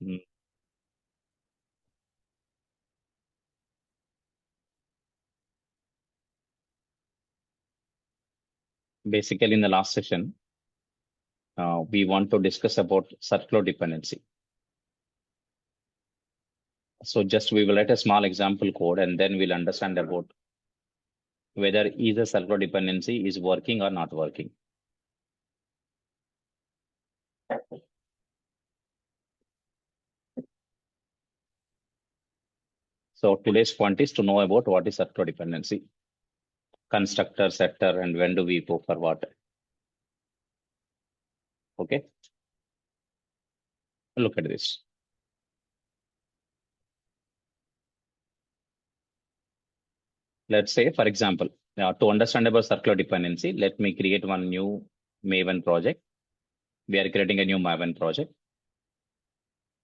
Mm. Basically, in the last session, we want to discuss about circular dependency. So just we will write a small example code and then we'll understand about whether either circular dependency is working or not working. So today's point is to know about what is circular dependency, constructor, setter, and when do we go for what. Okay, look at this. Let's say, for example, to understand about circular dependency, let me create one new Maven project. We are creating a new Maven project.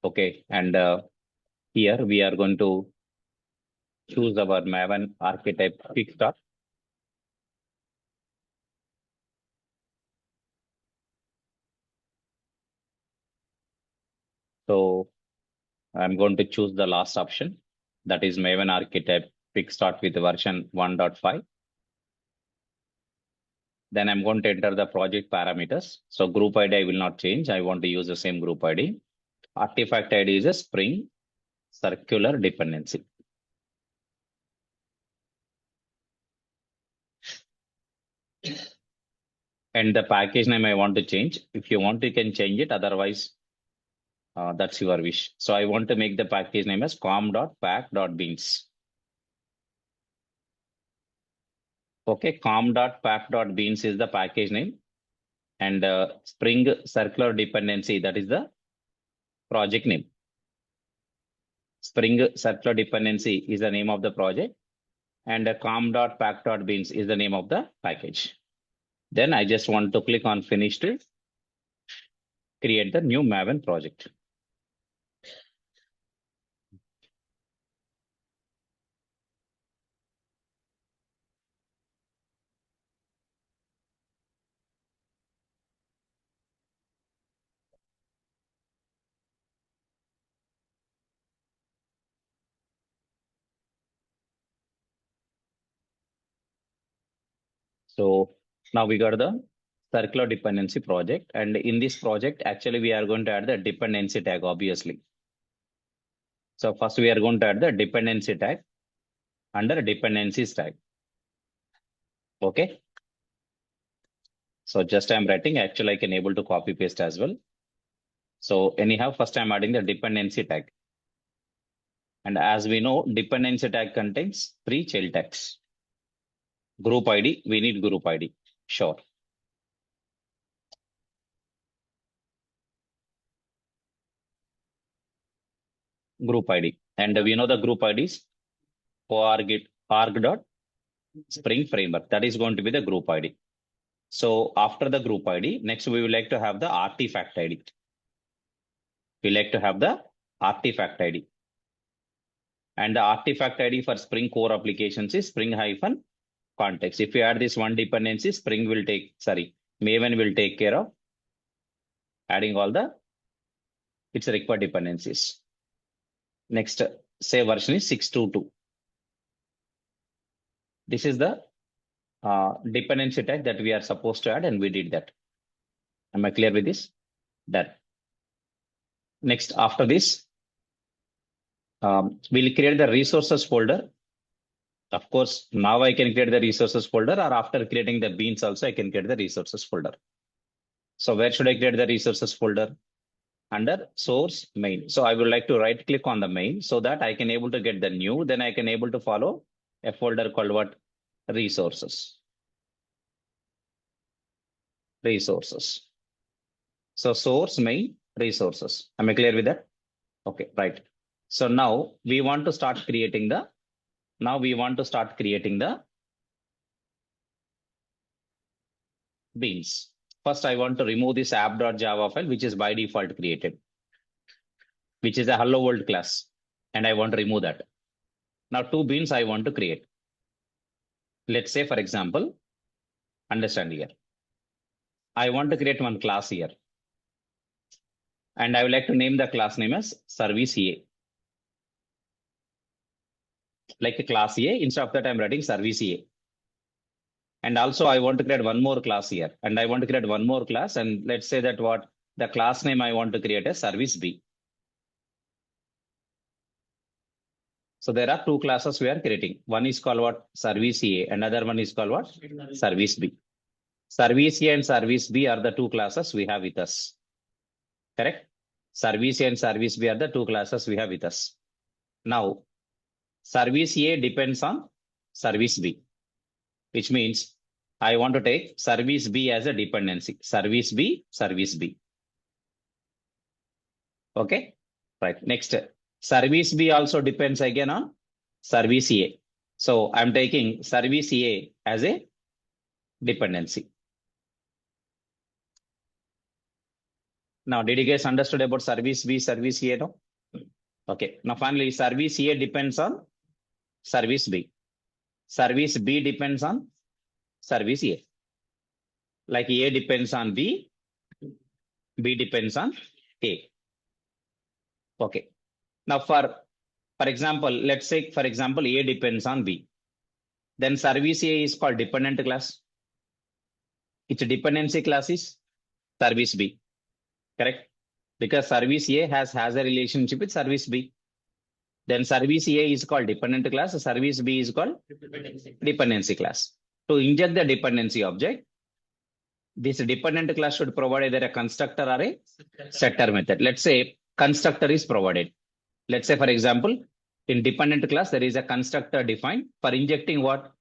Okay, and here we are going to choose our Maven archetype Quickstart. So I'm going to choose the last option, that is Maven archetype Quickstart with version 1.5. Then I'm going to enter the project parameters. So group ID I will not change. I want to use the same group ID. Artifact ID is a Spring circular dependency. And the package name I want to change. If you want, you can change it. Otherwise, that's your wish. So I want to make the package name as com.pack.beans. Okay, com.pack.beans is the package name. And Spring circular dependency, that is the project name. Spring circular dependency is the name of the project. And com.pack.beans is the name of the package. Then I just want to click on finish to create the new Maven project. So now we got the circular dependency project. And in this project, actually, we are going to add the dependency tag, obviously. So first we are going to add the dependency tag under dependencies tag. Okay. So just I'm writing, actually I can able to copy paste as well. So anyhow, first I'm adding the dependency tag. And as we know, dependency tag contains 3 child tags. Group ID, we need group ID. Sure. Group ID. And we know the group IDs org.spring framework. That is going to be the group ID. So after the group ID, next we would like to have the artifact ID. We like to have the artifact ID. And the artifact ID for Spring Core applications is Spring-context. If you add this one dependency, Maven will take care of adding all the its required dependencies. Next, say version is 622. This is the dependency tag that we are supposed to add, and we did that. Am I clear with this? Done. Next, after this, we'll create the resources folder. Of course, now I can create the resources folder, or after creating the beans also, I can create the resources folder. So where should I create the resources folder? Under source main. So I would like to right click on the main so that I can able to get the new, then I can able to follow a folder called what? Resources. Resources. So source main resources. Am I clear with that? Okay, right. So now we want to start creating the beans. First, I want to remove this app.java file, which is by default created, which is a hello world class. And I want to remove that. Now, 2 beans I want to create. Let's say, for example, understand here. I want to create one class here. And I would like to name the class name as service A. Like a class A, instead of that, I'm writing service A. And also I want to create one more class here. And I want to create one more class. And let's say that what the class name I want to create is service B. So there are two classes we are creating. One is called what? Service A. Another one is called what? Service B. Service A and service B are the two classes we have with us. Correct? Service A and service B are the two classes we have with us. Now, service A depends on service B, which means I want to take service B as a dependency. Service B, service B. Okay? Right. Next, service B also depends again on service A. So I'm taking service A as a dependency. Now, did you guys understood about service B, service A? No? Okay. Now, finally, service A depends on service B. Service B depends on service A. Like A depends on B, B depends on A. Okay. Now, for example, let's say, for example, A depends on B. Then service A is called dependent class. Its dependency class is service B. Correct? Because service A has a relationship with service B. Then service A is called dependent class. Service B is called dependency class. To inject the dependency object, this dependent class should provide either a constructor or a setter method. Let's say constructor is provided. Let's say, for example, in dependent class, there is a constructor defined for injecting what?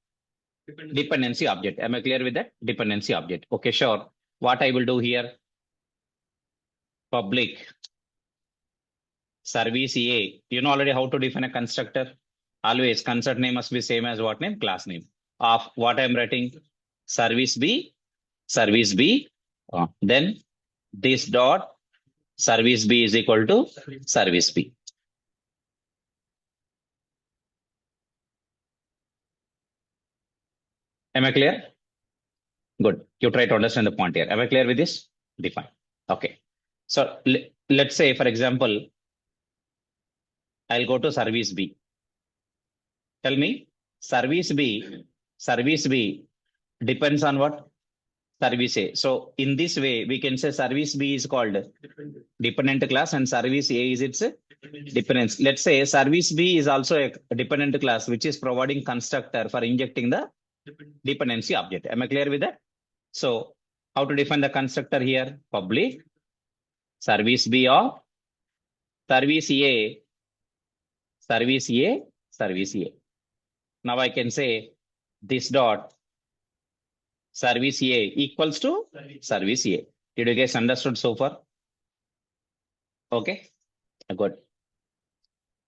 Dependency object. Am I clear with that? Dependency object. Okay, sure. What I will do here? Public service A. You know already how to define a constructor. Always constructor name must be same as what name? Class name. Of what I'm writing? Service B, service B. Then this dot service B is equal to service B. Am I clear? Good. You try to understand the point here. Am I clear with this? Define. Okay. So let's say, for example, I'll go to service B. Tell me, service B depends on what? Service A. So in this way, we can say service B is called dependent class and service A is its dependence. Let's say service B is also a dependent class, which is providing constructor for injecting the dependency object. Am I clear with that? So how to define the constructor here? Public service B of service A, service A, service A. Now I can say this dot service A equals to service A. Did you guys understood so far? Okay, good.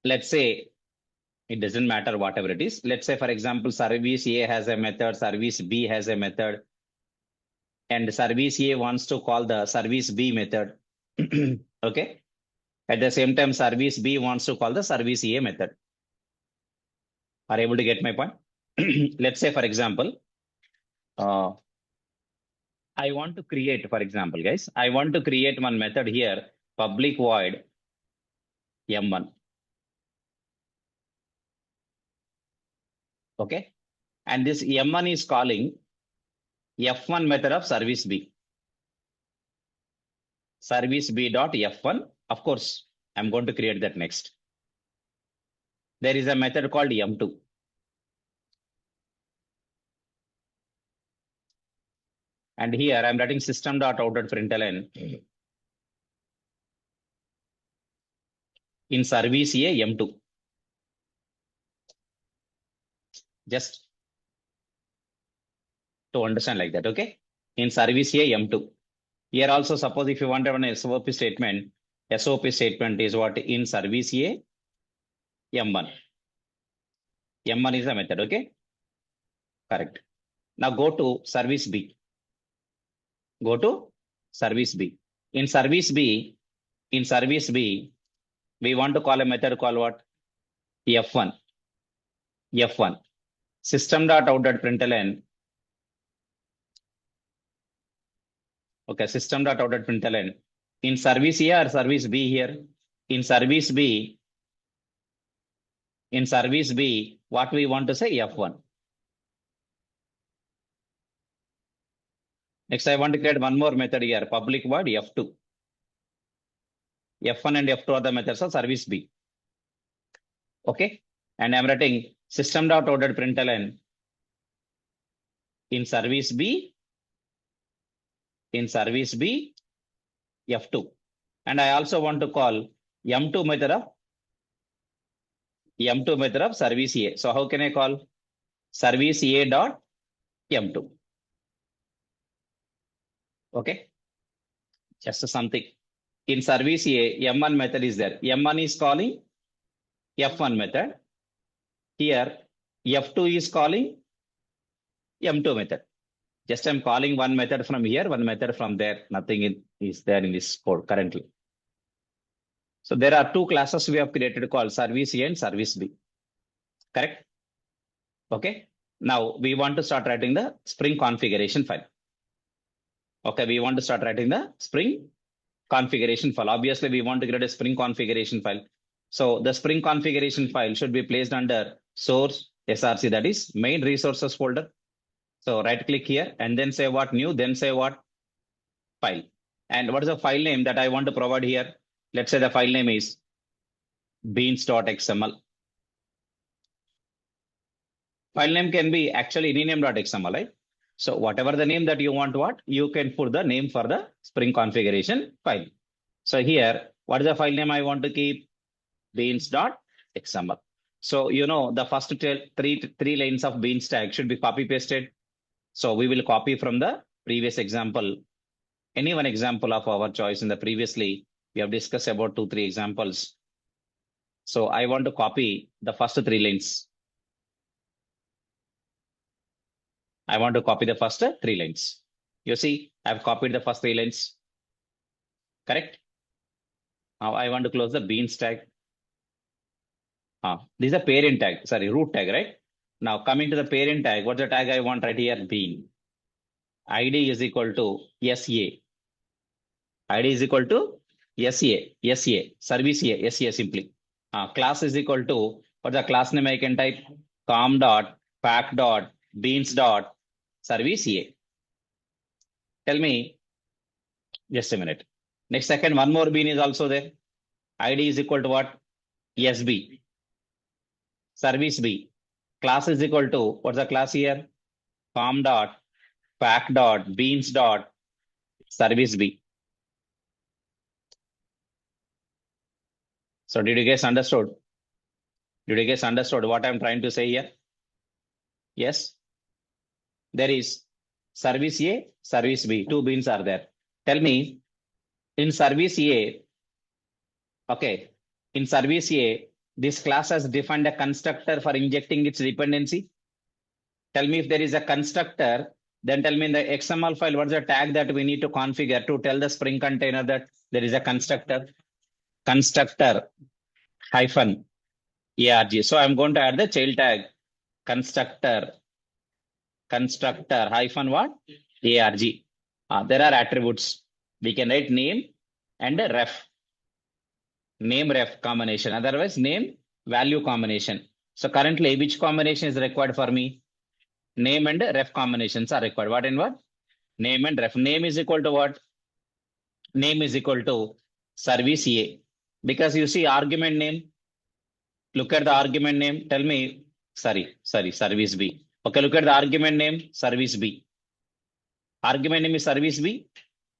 Let's say it doesn't matter whatever it is. Let's say, for example, service A has a method, service B has a method, and service A wants to call the service B method. Okay. At the same time, service B wants to call the service A method. Are you able to get my point? Let's say, for example, I want to create, for example, guys, I want to create one method here, public void M1. Okay. And this M1 is calling F1 method of service B. Service B dot F1. Of course, I'm going to create that next. There is a method called M2. And here I'm writing system.out.println in service A M2. Just to understand like that, okay? In service A M2. Here also, suppose if you want to have an SOP statement is what? In service A M1. M1 is a method, okay? Correct. Now go to service B. Go to service B. In service B, we want to call a method called what? F1. F1. System.out.println. Okay, system.out.println. In service A or service B here? In service B, what we want to say F1. Next, I want to create one more method here, public void F2. F1 and F2 are the methods of service B. Okay. And I'm writing system.out.println in service B, F2. And I also want to call M2 method of service A. So how can I call service A dot M2? Okay. Just something. In service A, M1 method is there. M1 is calling F1 method. Here, F2 is calling M2 method. Just I'm calling one method from here, one method from there. Nothing is there in this code currently. So there are two classes we have created called service A and service B. Correct? Okay. Now we want to start writing the Spring configuration file. Okay, we want to start writing the Spring configuration file. Obviously, we want to create a Spring configuration file. So the Spring configuration file should be placed under source SRC, that is main resources folder. So right click here and then say what new, then say what file. And what is the file name that I want to provide here? Let's say the file name is beans.xml. File name can be actually any name.xml, right? So whatever the name that you want, you can put the name for the Spring configuration file. So here, what is the file name I want to keep? Beans.xml. So you know the first three lines of beans tag should be copy pasted. So we will copy from the previous example, any one example of our choice. In the previously, we have discussed about 2-3 examples. So I want to copy the first 3 lines. I want to copy the first 3 lines. You see, I've copied the first 3 lines. Correct? Now I want to close the beans tag. This is a parent tag, sorry, root tag, right? Now coming to the parent tag, what's the tag I want right here? Bean. ID is equal to SA. ID is equal to SA, service A, SA simply. Class is equal to, what's the class name I can type? Com dot, pack dot, beans dot, service A. Tell me, just a minute. Next second, one more bean is also there. ID is equal to what? SB. Service B. Class is equal to, what's the class here? Com dot, pack dot, beans dot, service B. So did you guys understood? Did you guys understood what I'm trying to say here? Yes. There is service A, service B. 2 beans are there. Tell me, in service A, okay, in service A, this class has defined a constructor for injecting its dependency. Tell me if there is a constructor, then tell me in the XML file, what's the tag that we need to configure to tell the Spring container that there is a constructor? Constructor hyphen ARG. So I'm going to add the child tag constructor hyphen what? ARG. There are attributes. We can write name and ref. Name ref combination, otherwise name value combination. So currently, which combination is required for me? Name and ref combinations are required. What and what? Name and ref. Name is equal to what? Name is equal to service A. Because you see argument name. Look at the argument name. Tell me, service B. Okay, look at the argument name, service B. Argument name is service B.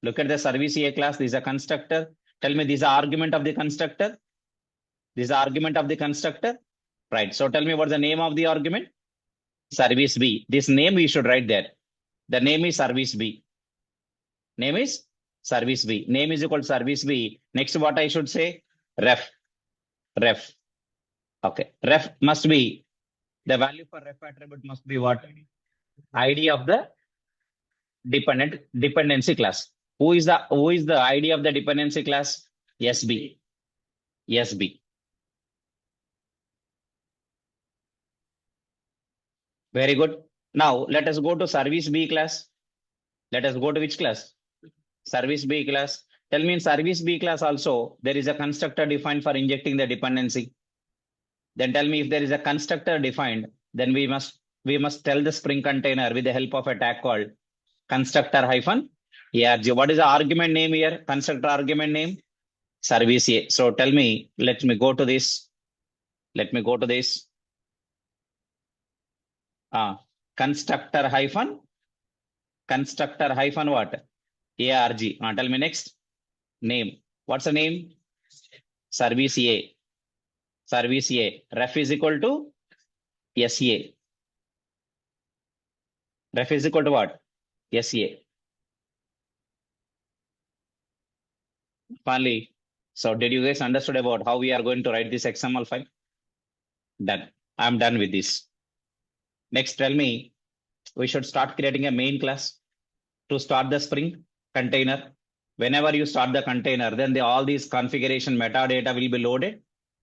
Look at the service A class. This is a constructor. Tell me, this is argument of the constructor. This is argument of the constructor. Right. So tell me what's the name of the argument? Service B. This name we should write there. The name is service B. Name is service B. Name is equal to service B. Next, what I should say? Ref. Okay. Ref must be, the value for ref attribute must be what? ID of the dependency class. Who is the ID of the dependency class? SB. SB. Very good. Now let us go to service B class. Let us go to which class? Service B class. Tell me in service B class also, there is a constructor defined for injecting the dependency. Then tell me if there is a constructor defined, then we must tell the Spring container with the help of a tag called constructor hyphen arg. What is the argument name here? Constructor argument name? Service A. So tell me, let me go to this. Let me go to this. Constructor hyphen what? ARG. Tell me next. Name. What's the name? Service A. Service A. Ref is equal to SA. Ref is equal to what? SA. Finally, so did you guys understood about how we are going to write this XML file? Done. I'm done with this. Next, tell me, we should start creating a main class to start the Spring container. Whenever you start the container, then all these configuration metadata will be loaded.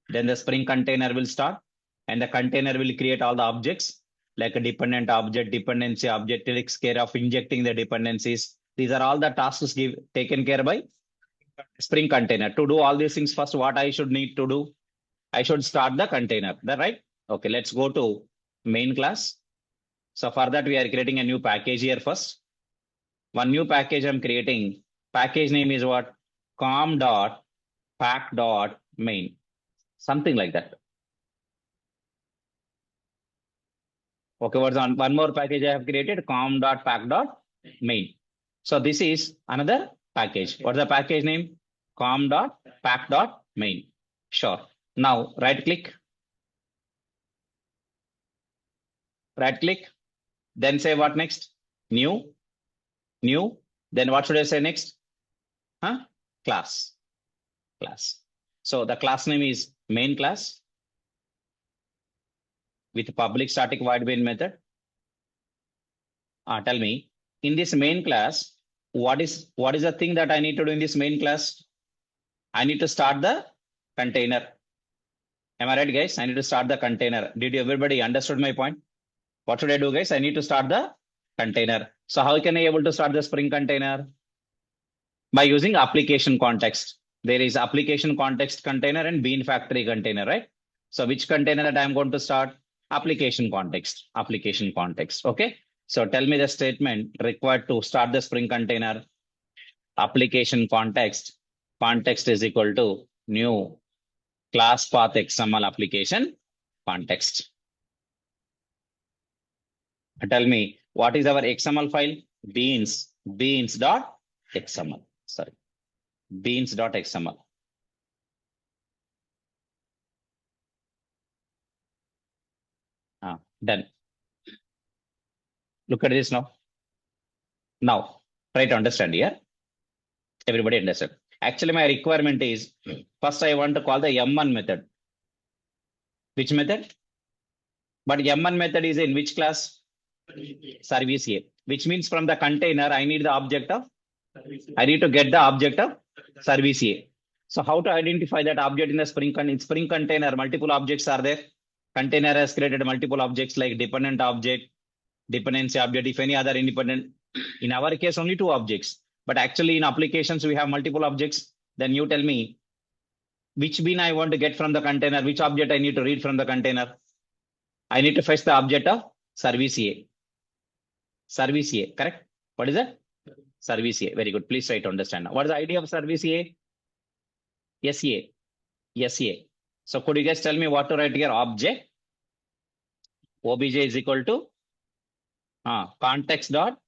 Then the Spring container will start, and the container will create all the objects like a dependent object, dependency object, takes care of injecting the dependencies. These are all the tasks taken care by Spring container. To do all these things, first, what I should need to do? I should start the container. That right? Okay, let's go to main class. So for that, we are creating a new package here first. One new package I'm creating. Package name is what? com.pack.main. Something like that. Okay, what's on one more package I have created? com.pack.main. So this is another package. What's the package name? com.pack.main. Sure. Now right click. Right click. Then say what next? New. Then what should I say next? Class. So the class name is main class with public static void main method. Tell me, in this main class, what is the thing that I need to do in this main class? I need to start the container. Am I right, guys? I need to start the container. Did everybody understood my point? What should I do, guys? I need to start the container. So how can I able to start the Spring container? By using application context. There is application context container and bean factory container, right? So which container that I'm going to start? Application context. Okay. So tell me the statement required to start the Spring container. Application context. Context is equal to new class path XML application context. Tell me what is our XML file? beans.xml. Sorry. beans.xml. Done. Look at this now. Now, try to understand here. Everybody understand. Actually, my requirement is first I want to call the M1 method. Which method? But M1 method is in which class? Service A. Which means from the container, I need the object of. I need to get the object of service A. So how to identify that object in the Spring container? Multiple objects are there. Container has created multiple objects like dependent object, dependency object, if any other independent. In our case, only two objects. But actually in applications, we have multiple objects. Then you tell me which bean I want to get from the container, which object I need to read from the container. I need to fetch the object of service A. Service A, correct? What is that? Service A. Very good. Please try to understand. What is the idea of service A? SA. So could you guys tell me what to write here? Object. Obj is equal to context dot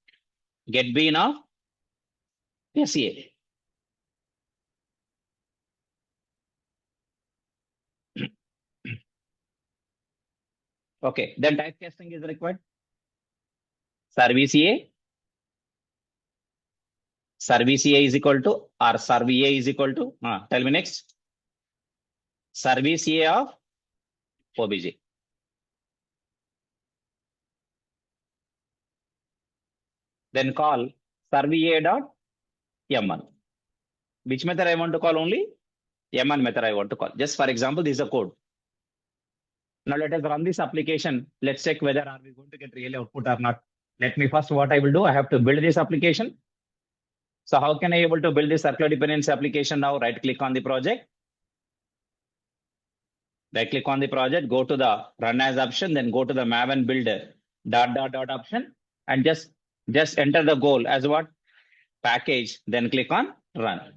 get bean of SA. Okay. Then typecasting is required. Service A is equal to or serve A is equal to. Tell me next. Service A of OBJ. Then call serve A dot M1. Which method I want to call? Only M1 method I want to call. Just for example, this is a code. Now let us run this application. Let's check whether are we going to get real output or not. Let me first, what I will do, I have to build this application. So how can I able to build this circular dependency application now? Right click on the project. Right click on the project, go to the run as option, then go to the Maven builder dot option and just enter the goal as what? Package, then click on run.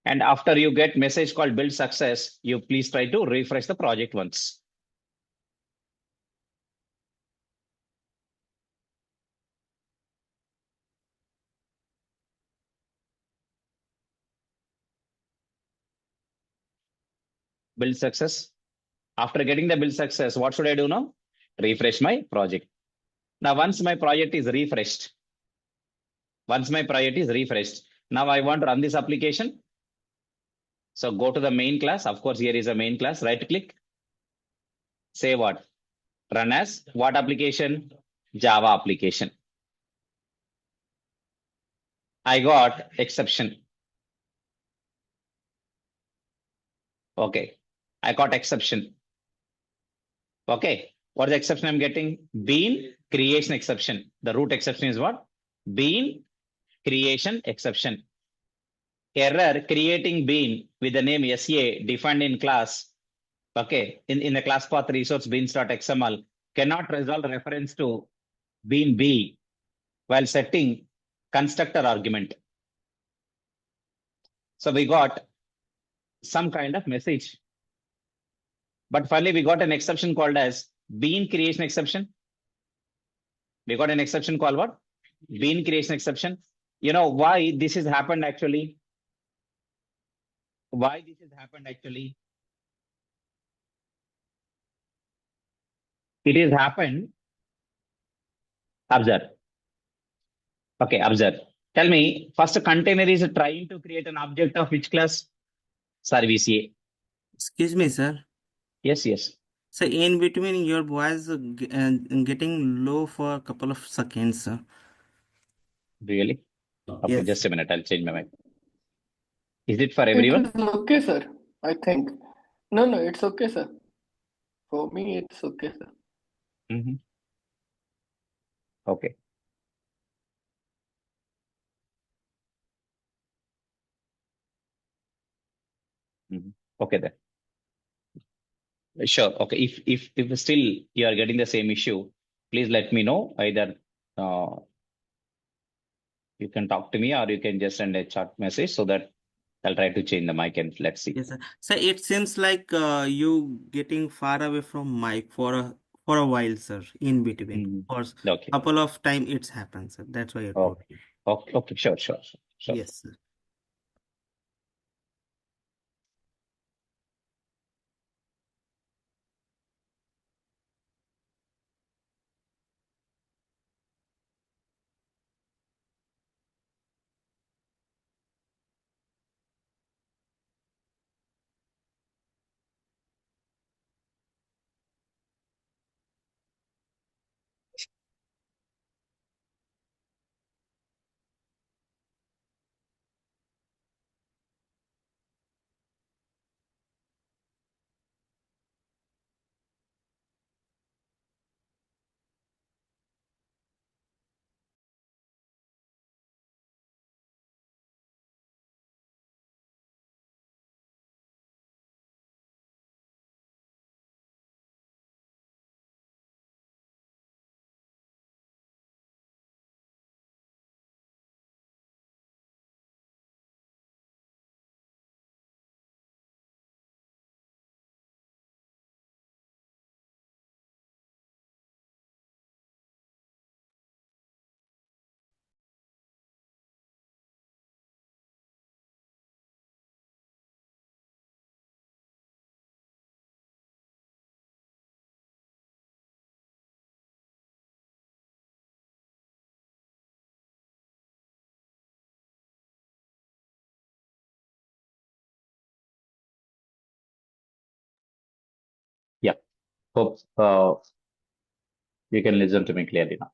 And after you get message called build success, you please try to refresh the project once. Build success. After getting the build success, what should I do now? Refresh my project. Now, once my project is refreshed, now I want to run this application. So go to the main class. Of course, here is a main class. Right click. Say what? Run as what application? Java application. I got exception. Okay. I got exception. Okay. What is the exception I'm getting? Bean creation exception. The root exception is what? Bean creation exception. Error creating bean with the name SA defined in class. Okay. In the class path resource beans.xml cannot resolve reference to bean B while setting constructor argument. So we got some kind of message. But finally, we got an exception called as bean creation exception. We got an exception called what? Bean creation exception. You know why this has happened actually? Why this has happened actually? It has happened. Observe. Okay, observe. Tell me, first a container is trying to create an object of which class? Service A. Excuse me, sir. Yes, yes. So in between your voice getting low for a couple of seconds, sir. Really? Okay, Yes. just a minute. I'll change my mind. Is it for It everyone? is okay, sir. I think. No, it's okay, sir. For me, it's okay, sir. Okay. Okay then. Sure. Okay. If still you are getting the same issue, please let me know. Either you can talk to me or you can just send a chat message so that I'll try to change the mic and let's see. Yes, sir. So it seems like you getting far away from mic for a while, sir. In between, for Okay. couple of time it's happened, sir. That's why I told Okay. you. Okay. Okay. Sure. Yes, sir. Yeah. Hope you can listen to me clearly now.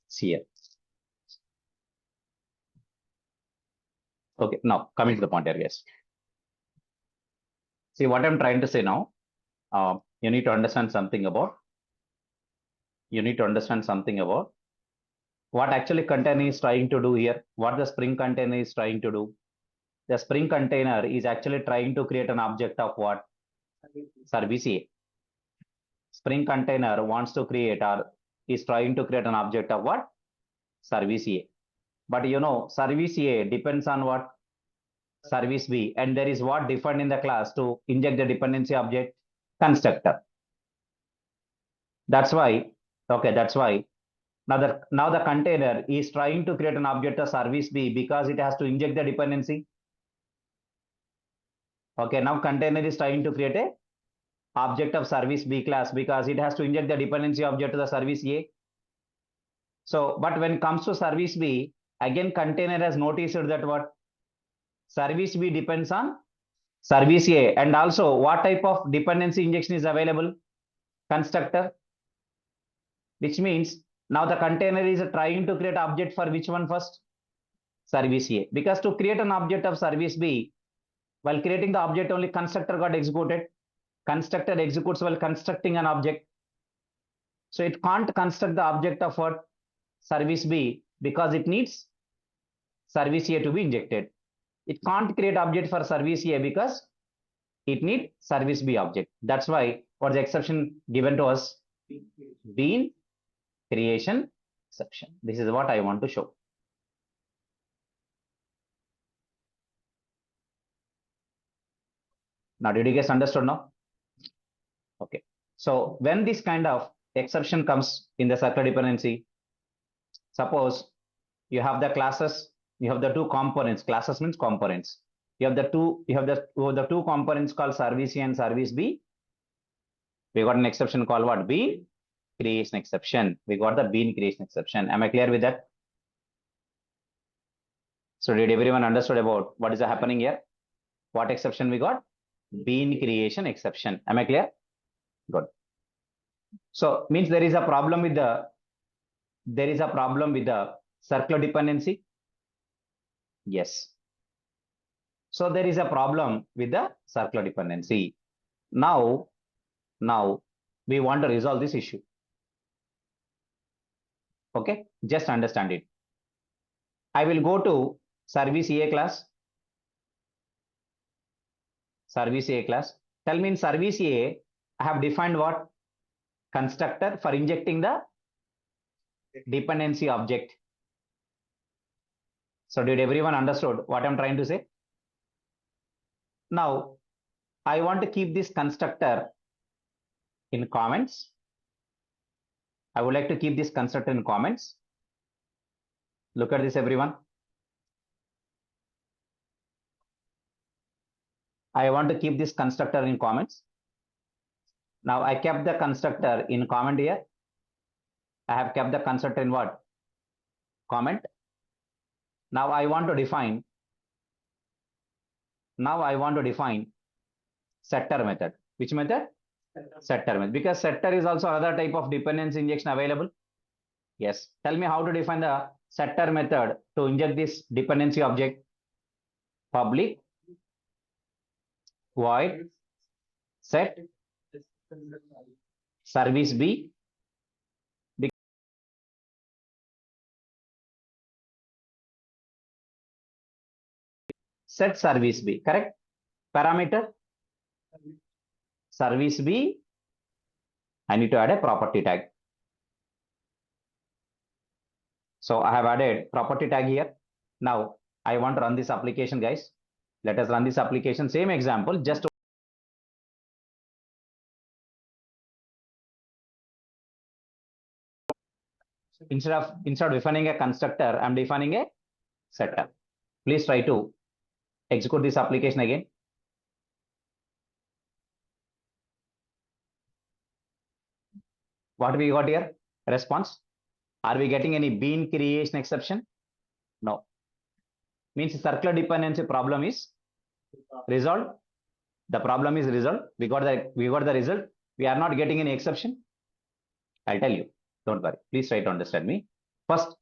See here. Okay. Now coming to the point here, guys. See what I'm trying to say now. You need to understand something about. what actually container is trying to do here, what the Spring container is trying to do. The Spring container is actually trying to create an object of what? Service A. Spring container wants to create or is trying to create an object of what? Service A. But you know, service A depends on what? Service B. And there is what defined in the class to inject the dependency object? Constructor. That's why, okay, that's why now the container is trying to create an object of service B because it has to inject the dependency. Okay, now container is trying to create a object of service B class because it has to inject the dependency object to the service A. So, but when it comes to service B, again container has noticed that what? Service B depends on service A. And also what type of dependency injection is available? Constructor. Which means now the container is trying to create object for which one first? Service A. Because to create an object of service B, while creating the object only constructor got executed. Constructor executes while constructing an object. So it can't construct the object of what? Service B because it needs service A to be injected. It can't create object for service A because it needs service B object. That's why what's the exception given to us? Bean creation exception. This is what I want to show. Now, did you guys understood now? Okay. So when this kind of exception comes in the circular dependency, suppose you have the classes, you have the two components. Classes means components. You have the two components called service A and service B. We got an exception called what? Bean creation exception. We got the bean creation exception. Am I clear with that? So did everyone understood about what is happening here? What exception we got? Bean creation exception. Am I clear? Good. So means there is a problem with the circular dependency. Yes. So there is a problem with the circular dependency. Now we want to resolve this issue. Okay, just understand it. I will go to service A class. Service A class. Tell me in service A, I have defined what? Constructor for injecting the dependency object. So did everyone understood what I'm trying to say? Now, I want to keep this constructor in comments. I would like to keep this constructor in comments. Look at this, everyone. I want to keep this constructor in comments. Now I kept the constructor in comment here. I have kept the constructor in what? Comment. Now I want to define. Setter method. Which method? Setter method. Because setter is also another type of dependency injection available. Yes. Tell me how to define the setter method to inject this dependency object. Public void set service B. Set service B, correct? Parameter service B. I need to add a property tag. So I have added property tag here. Now I want to run this application, guys. Let us run this application. Same example, just instead of defining a constructor, I'm defining a setter. Please try to execute this application again. What we got here? Response. Are we getting any bean creation exception? No. Means circular dependency problem is resolved. The problem is resolved. We got the result. We are not getting any exception. I'll tell you. Don't worry. Please try to understand me. First,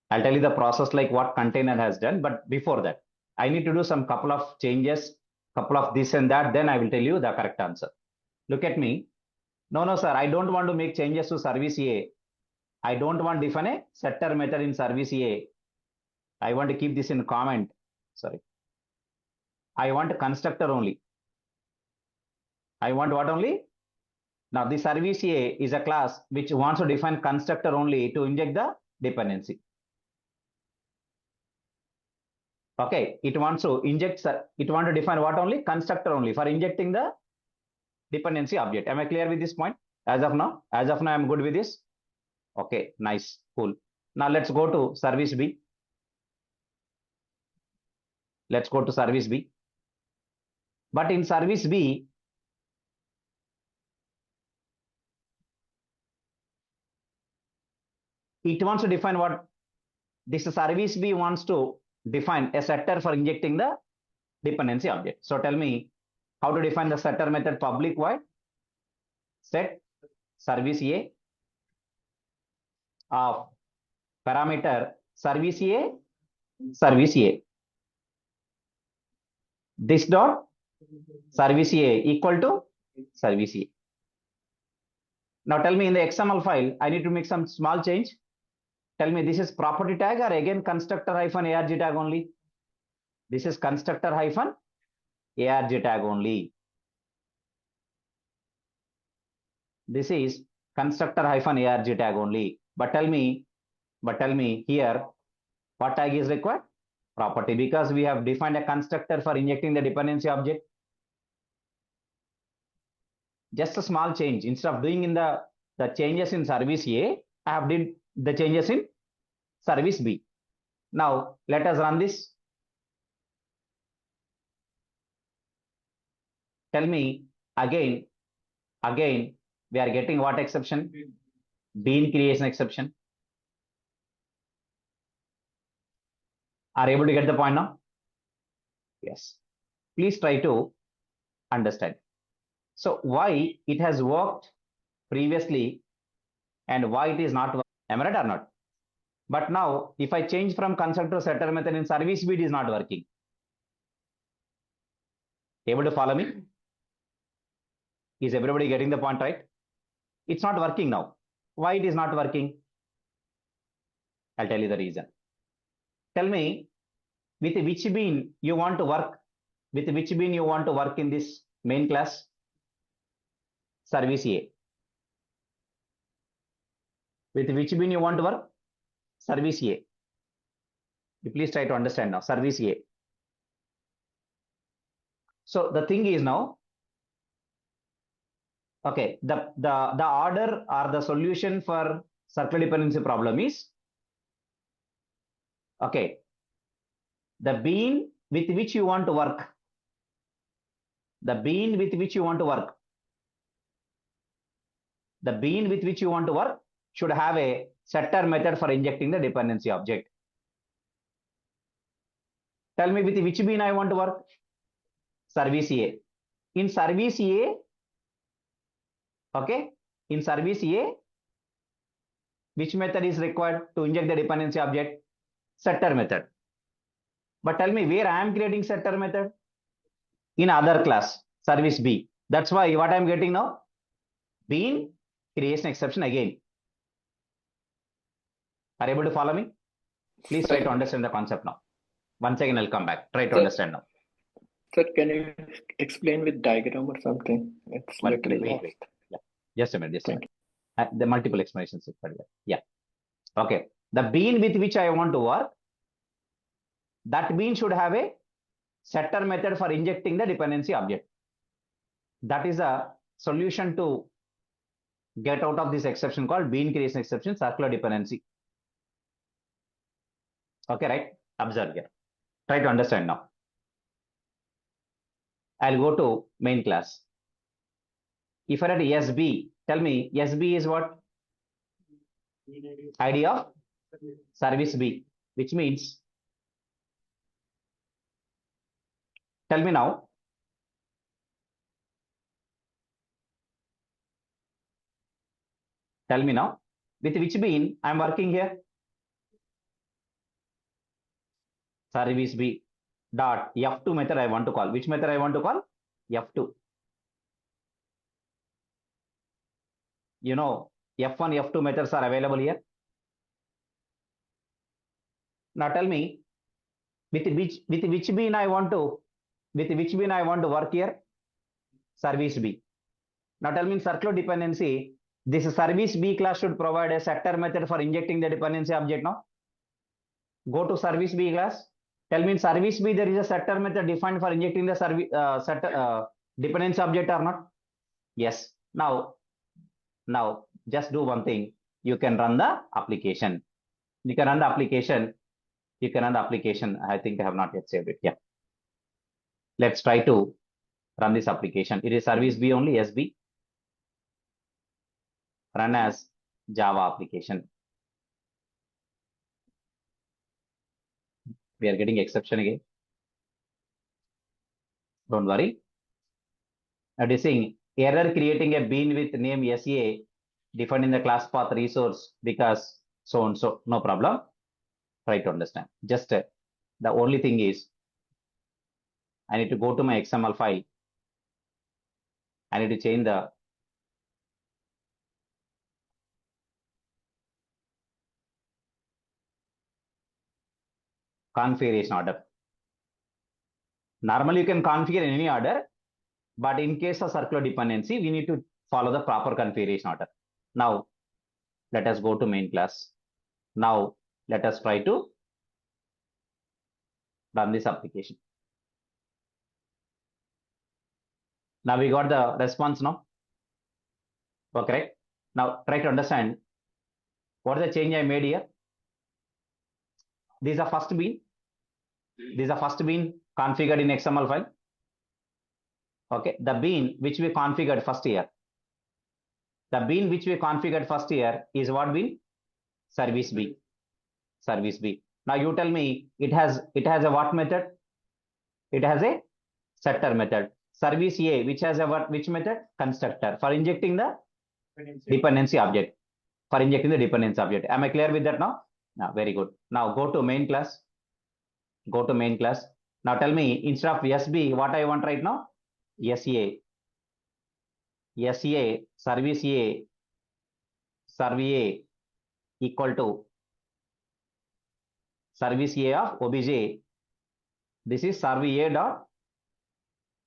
I'll tell you the process like what container has done. But before that, I need to do some couple of changes, couple of this and that. Then I will tell you the correct answer. Look at me. No, sir. I don't want to make changes to service A. I don't want to define a setter method in service A. I want to keep this in comment. Sorry. I want a constructor only. I want what only? Now the service A is a class which wants to define constructor only to inject the dependency. Okay, it wants to inject, it wants to define what only? Constructor only for injecting the dependency object. Am I clear with this point? As of now, I'm good with this. Okay, nice, cool. Now let's go to service B. Let's go to service B. But in service B, it wants to define what this service B wants to define a setter for injecting the dependency object. So tell me how to define the setter method. Public void set service A of parameter service A. This dot service A equal to service A. Now tell me in the XML file, I need to make some small change. Tell me this is property tag or again constructor hyphen arg tag only? This is constructor hyphen arg tag only. This is constructor hyphen arg tag only. But tell me here, what tag is required? Property, because we have defined a constructor for injecting the dependency object. Just a small change. Instead of doing in the changes in service A, I have did the changes in service B. Now let us run this. Tell me again, we are getting what exception? Bean creation exception. Are you able to get the point now? Yes. Please try to understand. So why it has worked previously and why it is not working? Am I right or not? But now if I change from constructor to setter method in service B, it is not working. Able to follow me? Is everybody getting the point right? It's not working now. Why it is not working? I'll tell you the reason. Tell me with which bean you want to work? With which bean you want to work in this main class? Service A. With which bean you want to work? Service A. You please try to understand now. Service A. So the thing is now, okay, the order or the solution for circular dependency problem is, okay, the bean with which you want to work. The bean with which you want to work. The bean with which you want to work should have a setter method for injecting the dependency object. Tell me with which bean I want to work? Service A. In service A, okay, in service A, which method is required to inject the dependency object? Setter method. But tell me where I am creating setter method? In other class, service B. That's why what I am getting now? Bean creation exception again. Are you able to follow me? Please try to understand the concept now. Once again, I'll come back. Try to understand now. Sir, can you explain with diagram or something? It's Wait. lost. Yeah. Just a minute. The multiple explanations. Yeah. Okay. The bean with which I want to work, that bean should have a setter method for injecting the dependency object. That is a solution to get out of this exception called bean creation exception, circular dependency. Okay, right? Observe here. Try to understand now. I'll go to main class. If I write SB, tell me SB is what? ID of service B, which means, tell me now, with which bean I'm working here? Service B dot F2 method I want to call. Which method I want to call? F2. You know, F1, F2 methods are available here. Now tell me with which bean I want to work here? Service B. Now tell me in circular dependency, this service B class should provide a setter method for injecting the dependency object now. Go to service B class. Tell me in service B there is a setter method defined for injecting the setter dependency object or not? Yes. Now just do one thing. You can run the application. You can run the application. I think I have not yet saved it. Yeah. Let's try to run this application. It is service B only, SB. Run as Java application. We are getting exception again. Don't worry. It is saying error creating a bean with name SA defined in the class path resource because so and so. No problem. Try to understand. Just the only thing is I need to go to my XML file. I need to change the configuration order. Normally you can configure in any order, but in case of circular dependency, we need to follow the proper configuration order. Now, let us go to main class. Now, let us try to run this application. Now we got the response now. Okay. Now try to understand what is the change I made here. This is a first bean. This is a first bean configured in XML file. Okay. The bean which we configured first here. The bean which we configured first here is what bean? Service B. Service B. Now you tell me it has a what method? It has a setter method. Service A which has a what? Which method? Constructor for injecting the dependency object. For injecting the dependency object. Am I clear with that now? Now very good. Now go to main class. Go to main class. Now tell me instead of SB what I want right now? SA. SA service A survey A equal to service A of obj. This is survey A dot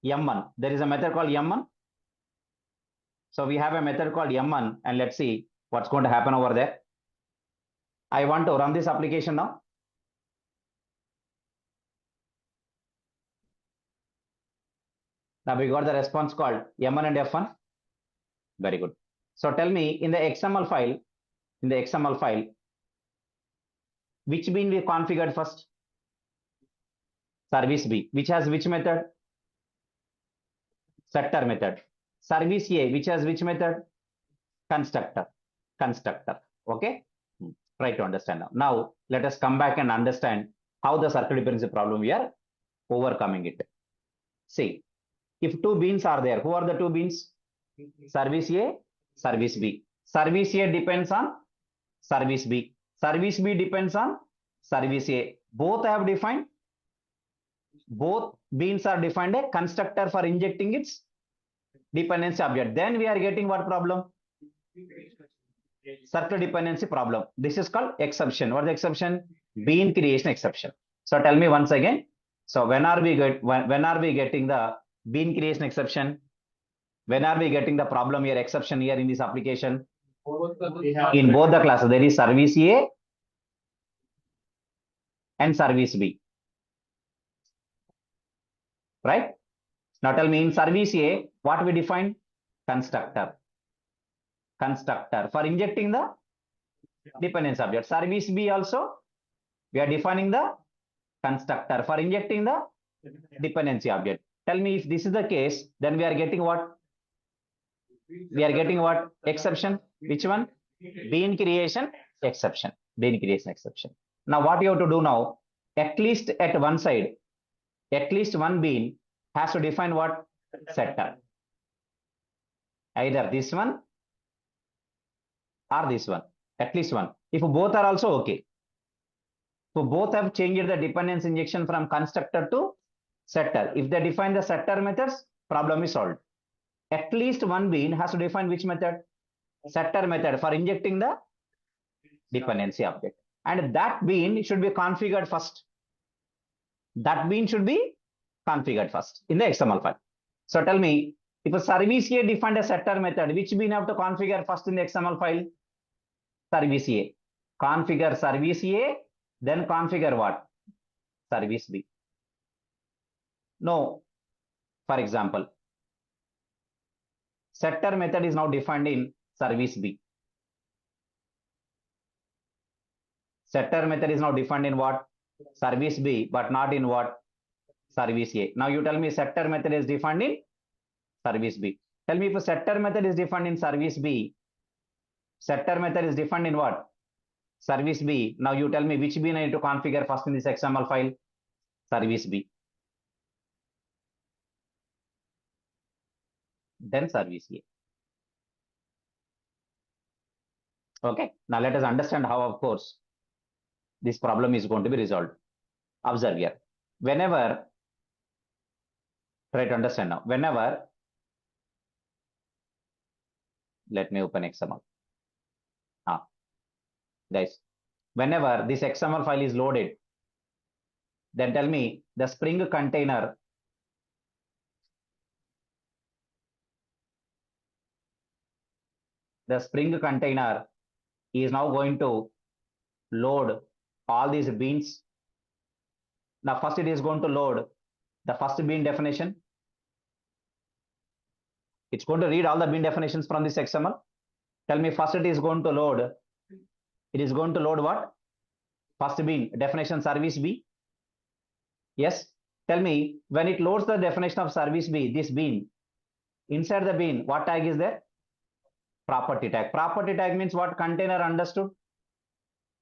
M1. There is a method called M1. So we have a method called M1 and let's see what's going to happen over there. I want to run this application now. Now we got the response called M1 and F1. Very good. So tell me in the XML file, which bean we configured first? Service B, which has which method? Setter method. Service A, which has which method? Constructor. Okay. Try to understand now. Now let us come back and understand how the circular dependency problem we are overcoming it. See, if two beans are there, who are the two beans? Service A, service B. Service A depends on service B. Service B depends on service A. Both beans are defined a constructor for injecting its dependency object. Then we are getting what problem? Circular dependency problem. This is called exception. What is the exception? Bean creation exception. So tell me once again. So when are we getting the bean creation exception? When are we getting the problem here, exception here in this application? In both the classes, there is service A and service B. Right? Now tell me in service A, what we define? Constructor for injecting the dependency object. Service B also, we are defining the constructor for injecting the dependency object. Tell me if this is the case, then we are getting what? We are getting what? Exception. Which one? Bean creation exception. Bean creation exception. Now what you have to do now? At least at one side, at least one bean has to define what? Setter. Either this one or this one. At least one. If both are also okay. So both have changed the dependency injection from constructor to setter. If they define the setter methods, problem is solved. At least one bean has to define which method? Setter method for injecting the dependency object. and that bean should be configured first. That bean should be configured first in the XML file. So tell me, if a service A defined a setter method, which bean have to configure first in the XML file? Service A. Configure service A, then configure what? Service B. No, for example, setter method is now defined in service B. Setter method is now defined in what? Service B, but not in what? Service A. Now you tell me setter method is defined in service B. Tell me if a setter method is defined in service B, setter method is defined in what? Service B. Now you tell me which bean I need to configure first in this XML file? Service B. Then service A. Okay. Now let us understand how, of course, this problem is going to be resolved. Observe here. Whenever, try to understand now. Whenever, let me open XML. Guys, whenever this XML file is loaded, then tell me the Spring container is now going to load all these beans. Now first it is going to load the first bean definition. It's going to read all the bean definitions from this XML. Tell me first it is going to load. It is going to load what? First bean definition service B. Yes. Tell me when it loads the definition of service B, this bean, inside the bean, what tag is there? Property tag. Property tag means what? Container understood.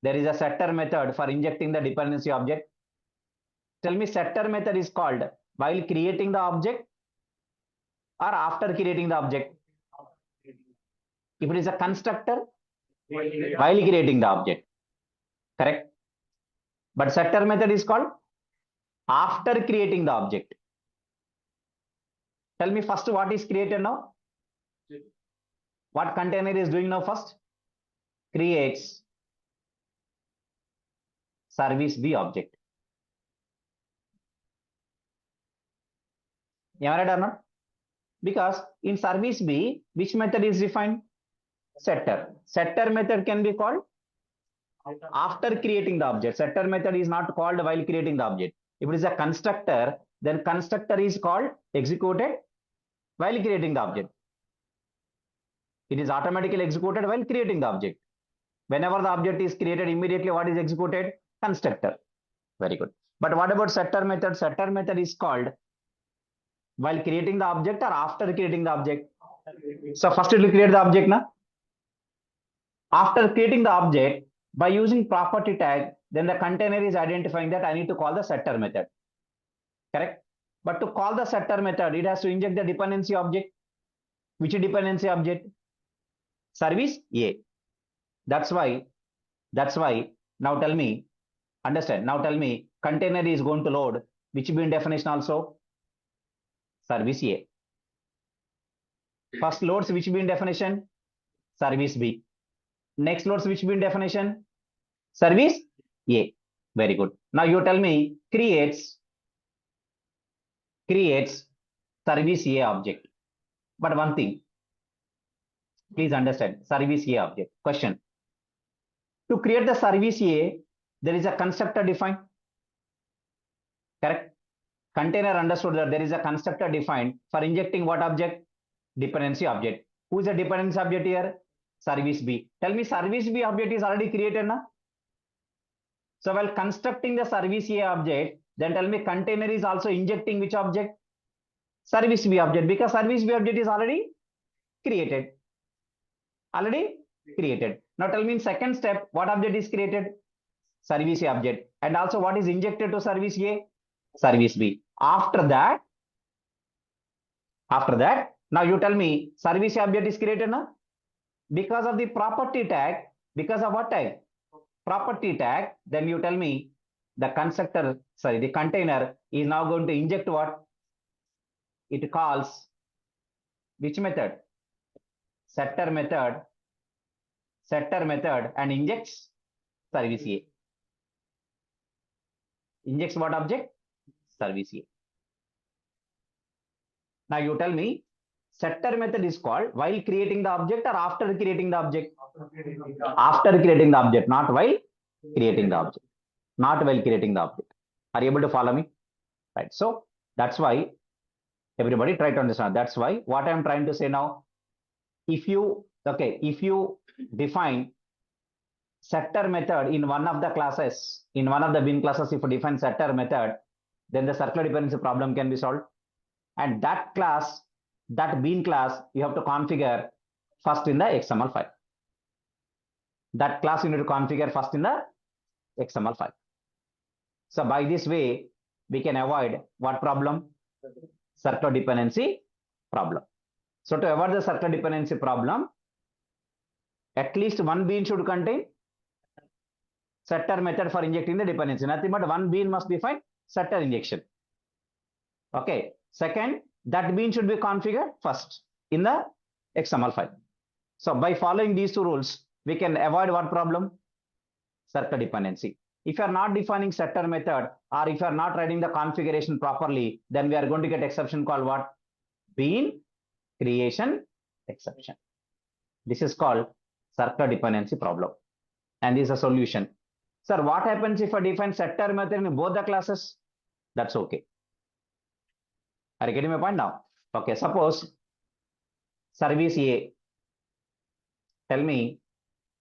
There is a setter method for injecting the dependency object. Tell me setter method is called while creating the object or after creating the object? If it is a constructor, while creating the object. Correct? But setter method is called after creating the object. Tell me first what is created now? What container is doing now first? Creates service B object. Am I right or not? Because in service B, which method is defined? Setter. Setter method can be called after creating the object. Setter method is not called while creating the object. If it is a constructor, then constructor is called executed while creating the object. It is automatically executed while creating the object. Whenever the object is created, immediately what is executed? Constructor. Very good. But what about setter method? Setter method is called while creating the object or after creating the object? So first it will create the object now. After creating the object, by using property tag, then the container is identifying that I need to call the setter method. Correct? But to call the setter method, it has to inject the dependency object. Which dependency object? Service A. That's why, now tell me, understand, now tell me, container is going to load which bean definition also? Service A. First loads which bean definition? Service B. Next loads which bean definition? Service A. Very good. Now you tell me creates service A object. But one thing, please understand, service A object. Question. To create the service A, there is a constructor defined. Correct? Container understood that there is a constructor defined for injecting what object? Dependency object. Who is a dependency object here? Service B. Tell me service B object is already created now. So while constructing the service A object, then tell me container is also injecting which object? Service B object, because service B object is already created. Already created. Now tell me in second step, what object is created? Service A object. And also what is injected to service A? Service B. After that, now you tell me service A object is created now. Because of the property tag, because of what tag? Property tag, then you tell me the the container is now going to inject what? It calls which method? Setter method and injects service A. injects what object? Service A. Now you tell me, setter method is called while creating the object or after creating the object? After creating the object, not while creating the object. Not while creating the object. Are you able to follow me? Right. So that's why everybody try to understand. That's why what I'm trying to say now, if you define setter method in one of the classes, in one of the bin classes, if you define setter method, then the circular dependency problem can be solved. And that class, that bin class, you have to configure first in the XML file. That class you need to configure first in the XML file. So by this way, we can avoid what problem? Circular dependency problem. So to avoid the circular dependency problem, at least one bean should contain setter method for injecting the dependency. Nothing but one bean must define setter injection. Okay. Second, that bean should be configured first in the XML file. So by following these two rules, we can avoid what problem? Circular dependency. If you are not defining setter method, or if you are not writing the configuration properly, then we are going to get exception called what? Bean creation exception. This is called circular dependency problem. And this is a solution. Sir, what happens if I define setter method in both the classes? That's okay. Are you getting my point now? Okay, suppose service A. Tell me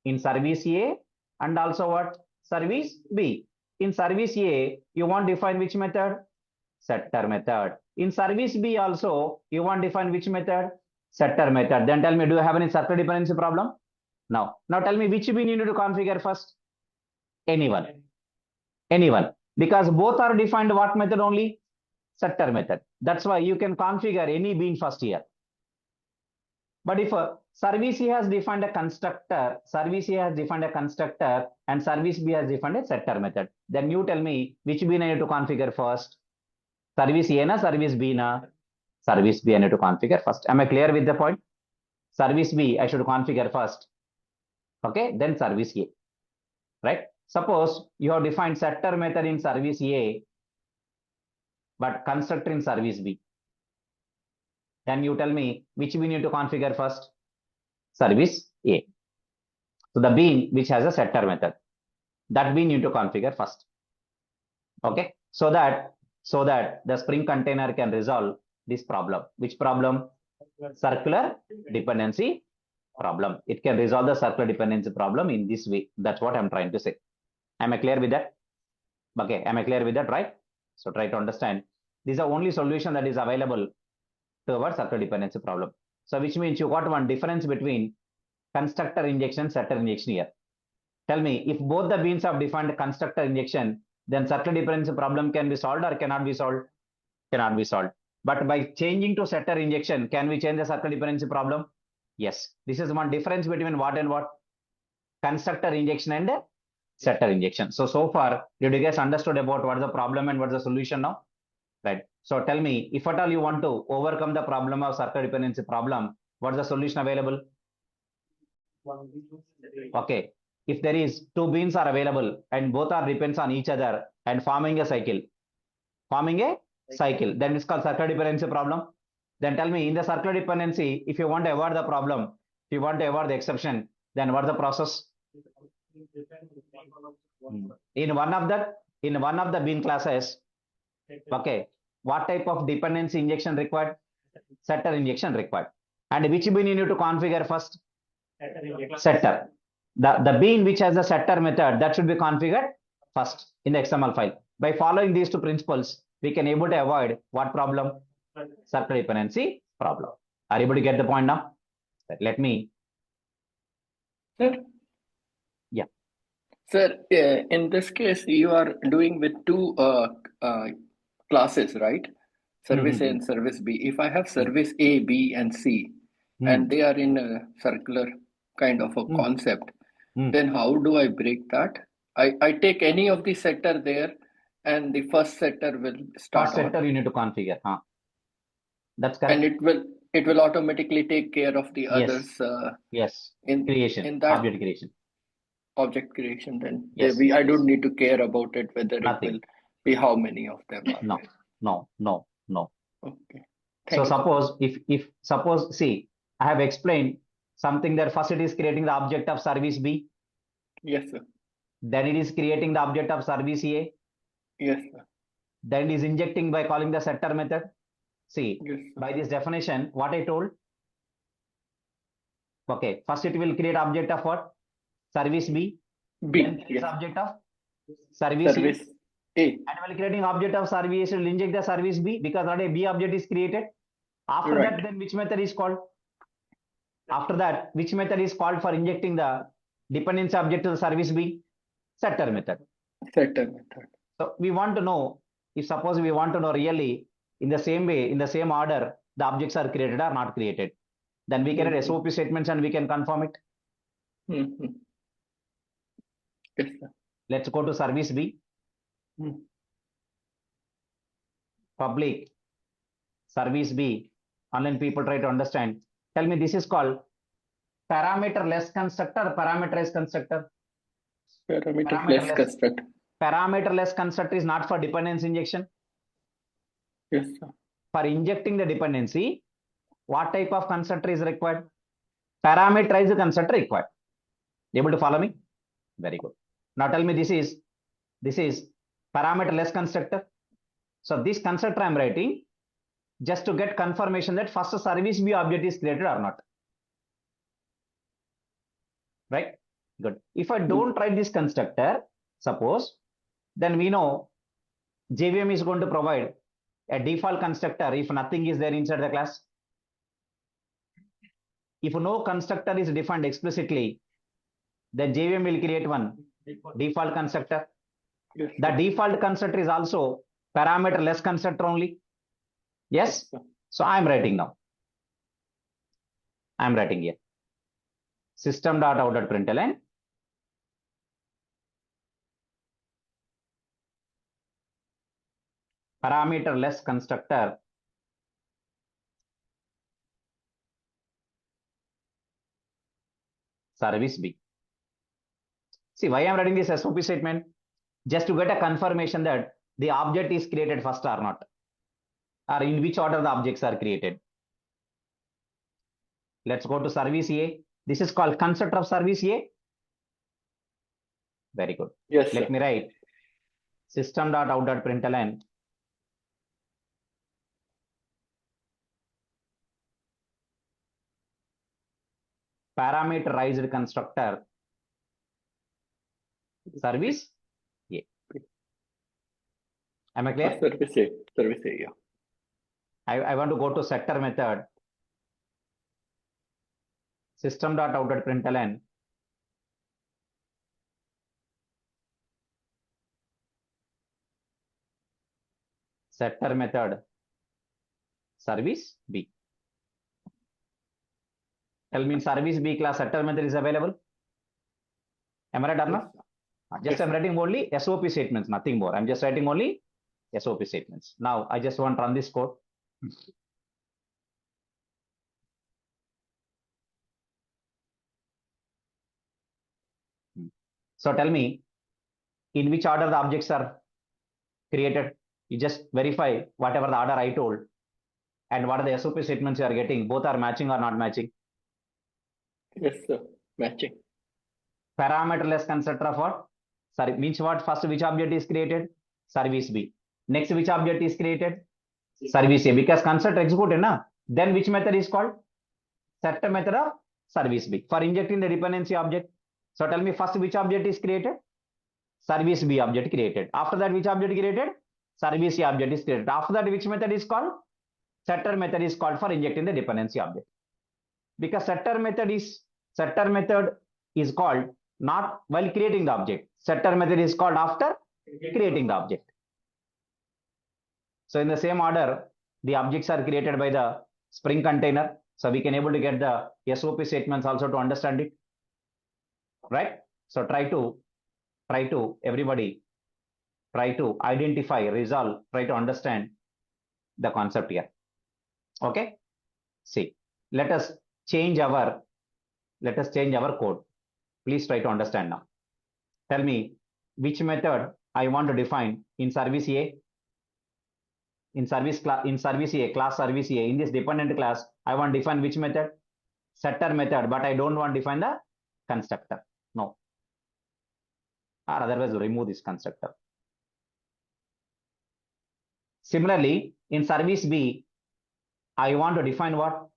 in service A and also what? Service B. In service A, you want to define which method? Setter method. In service B also, you want to define which method? Setter method. Then tell me, do you have any circular dependency problem? No. Now tell me which bin you need to configure first? Anyone. Anyone. Because both are defined what method only? Setter method. That's why you can configure any bin first here. But if service A has defined a constructor, service A has defined a constructor, and service B has defined a setter method, then you tell me which bin I need to configure first? Service A na service B na? Service B I need to configure first. Am I clear with the point? Service B I should configure first. Okay, then service A. Right? Suppose you have defined setter method in service A, but constructor in service B. Then you tell me which we need to configure first? Service A. So the bean which has a setter method, that bean you need to configure first. Okay, so that the Spring container can resolve this problem. Which problem? Circular dependency problem. It can resolve the circular dependency problem in this way. That's what I'm trying to say. Am I clear with that? Okay, am I clear with that, right? So try to understand. This is the only solution that is available to our circular dependency problem. So which means you got one difference between constructor injection, setter injection here. Tell me, if both the beans have defined constructor injection, then circular dependency problem can be solved or cannot be solved? Cannot be solved. But by changing to setter injection, can we change the circular dependency problem? Yes. This is one difference between what and what? Constructor injection and setter injection. So far, did you guys understood about what is the problem and what is the solution now? Right. So tell me, if at all you want to overcome the problem of circular dependency problem, what is the solution available? Okay. If there is two beans are available and both are depends on each other and forming a cycle, then it's called circular dependency problem. Then tell me, in the circular dependency, if you want to avoid the problem, if you want to avoid the exception, then what's the process? In one of the bin classes, okay, what type of dependency injection required? Setter injection required. And which bin you need to configure first? Setter. The bin which has the setter method, that should be configured first in the XML file. By following these two principles, we can able to avoid what problem? Circular dependency problem. Are you able to get the point now? Let me. Sir? Yeah. Sir, in this case, you are doing with two classes, right? Service A and service B. If I have service A, B, and C, and they are in a circular kind of a concept, then how do I break that? I take any of the setter there, and the first setter will start. First setter you need to configure. That's correct. And it will automatically take care of the others. Yes. In creation. In that object creation. Then Yes. I don't need to care about it whether Nothing. it Be how many of them are No, there? no. Okay. So Thank you, sir. suppose if suppose see, I have explained something that first it is creating the object of service B, Yes, sir. then it is creating the object of service A, Yes, sir. then it is injecting by calling the setter method. See, Yes, sir. by this definition, what I told, okay, first it will create object of what? Service B, B. then creates Yes. object of service A, Service A. and while creating object of service, it will inject the service B because already B object is created. After Right. that, then which method is called? After that, which method is called for injecting the dependency object to the service B? Setter method. Setter method. So we want to know, if suppose we want to know really in the same way, in the same order, the objects are created or not created, then we can add SOP statements and we can confirm it. Mhm. Yes, sir. Let's go to service B. Hmm. Public service B. Online people try to understand. Tell me, this is called parameterless constructor or parameterized constructor? Parameter Parameterless. less construct. Parameterless constructor is not for dependency injection. Yes, sir. For injecting the dependency, what type of constructor is required? Parameterized constructor required. Able to follow me? Very good. Now tell me, this is parameterless constructor. So this constructor I am writing just to get confirmation that first service B object is created or not. Right? Good. If I don't write this constructor, suppose, then we know JVM is going to provide a default constructor if nothing is there inside the class. If no constructor is defined explicitly, then JVM will create one default constructor. Yes, The sir. default constructor is also parameterless constructor only. Yes? sir. So I am writing now. I am writing here. System.out.println. Parameterless constructor. Service B. See, why I am writing this SOP statement? Just to get a confirmation that the object is created first or not, or in which order the objects are created. Let's go to service A. This is called constructor of service A. Very good. Yes, sir. Let me write system.out.println. Parameterized constructor service A. Am I clear? Service A. Service A. Yeah. I want to go to setter method. System.out.println. Setter method service B. Tell me, in service B class setter method is available. Am I right or not? Just Yes, I'm sir. writing only SOP statements, nothing more. I'm just writing only SOP statements. Now I just want to run this code. So tell me, in which order the objects are created? You just verify whatever the order I told and what are the SOP statements you are getting. Both are matching or not matching. Yes, sir. Matching. Parameterless constructor of what? Sorry, means what? First, which object is created? Service B. Next, which object is created? Service A. Because constructor executed, na? Then which method is called? Setter method of service B for injecting the dependency object. So tell me first which object is created? Service B object created. After that, which object created? Service A object is created. After that, which method is called? Setter method is called for injecting the dependency object. Because setter method is called not while creating the object. Setter method is called after creating the object. So in the same order, the objects are created by the Spring container. So we can able to get the SOP statements also to understand it. Right? So try to everybody try to identify, resolve, try to understand the concept here. Okay? See, let us change our code. Please try to understand now. Tell me which method I want to define in service A, in service A, class service A, in this dependent class, I want to define which method? Setter method, but I don't want to define the constructor. No. Or otherwise remove this constructor. Similarly, in service B, I want to define what?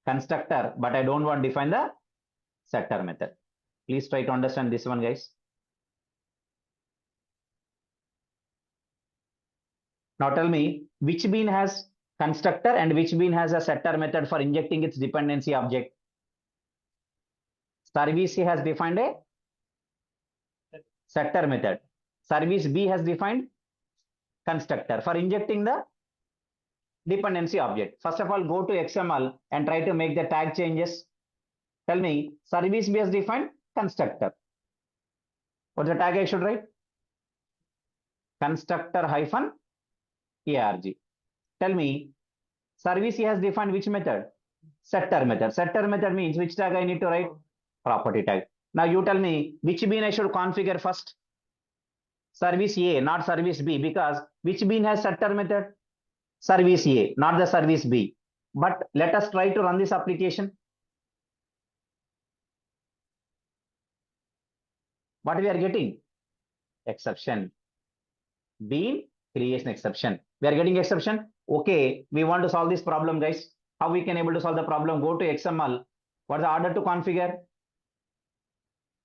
Constructor, but I don't want to define the setter method. Please try to understand this one, guys. Now tell me which bean has constructor and which bean has a setter method for injecting its dependency object. Service A has defined a setter method. Service B has defined constructor for injecting the dependency object. First of all, go to XML and try to make the tag changes. Tell me, service B has defined constructor. What's the tag I should write? Constructor hyphen ARG. Tell me, service A has defined which method? Setter method. Setter method means which tag I need to write? Property tag. Now you tell me which bean I should configure first? Service A, not service B, because which bean has setter method? Service A, not the service B. But let us try to run this application. What we are getting? Exception. Bean creation exception. We are getting exception. Okay, we want to solve this problem, guys. How we can able to solve the problem? Go to XML. What is the order to configure?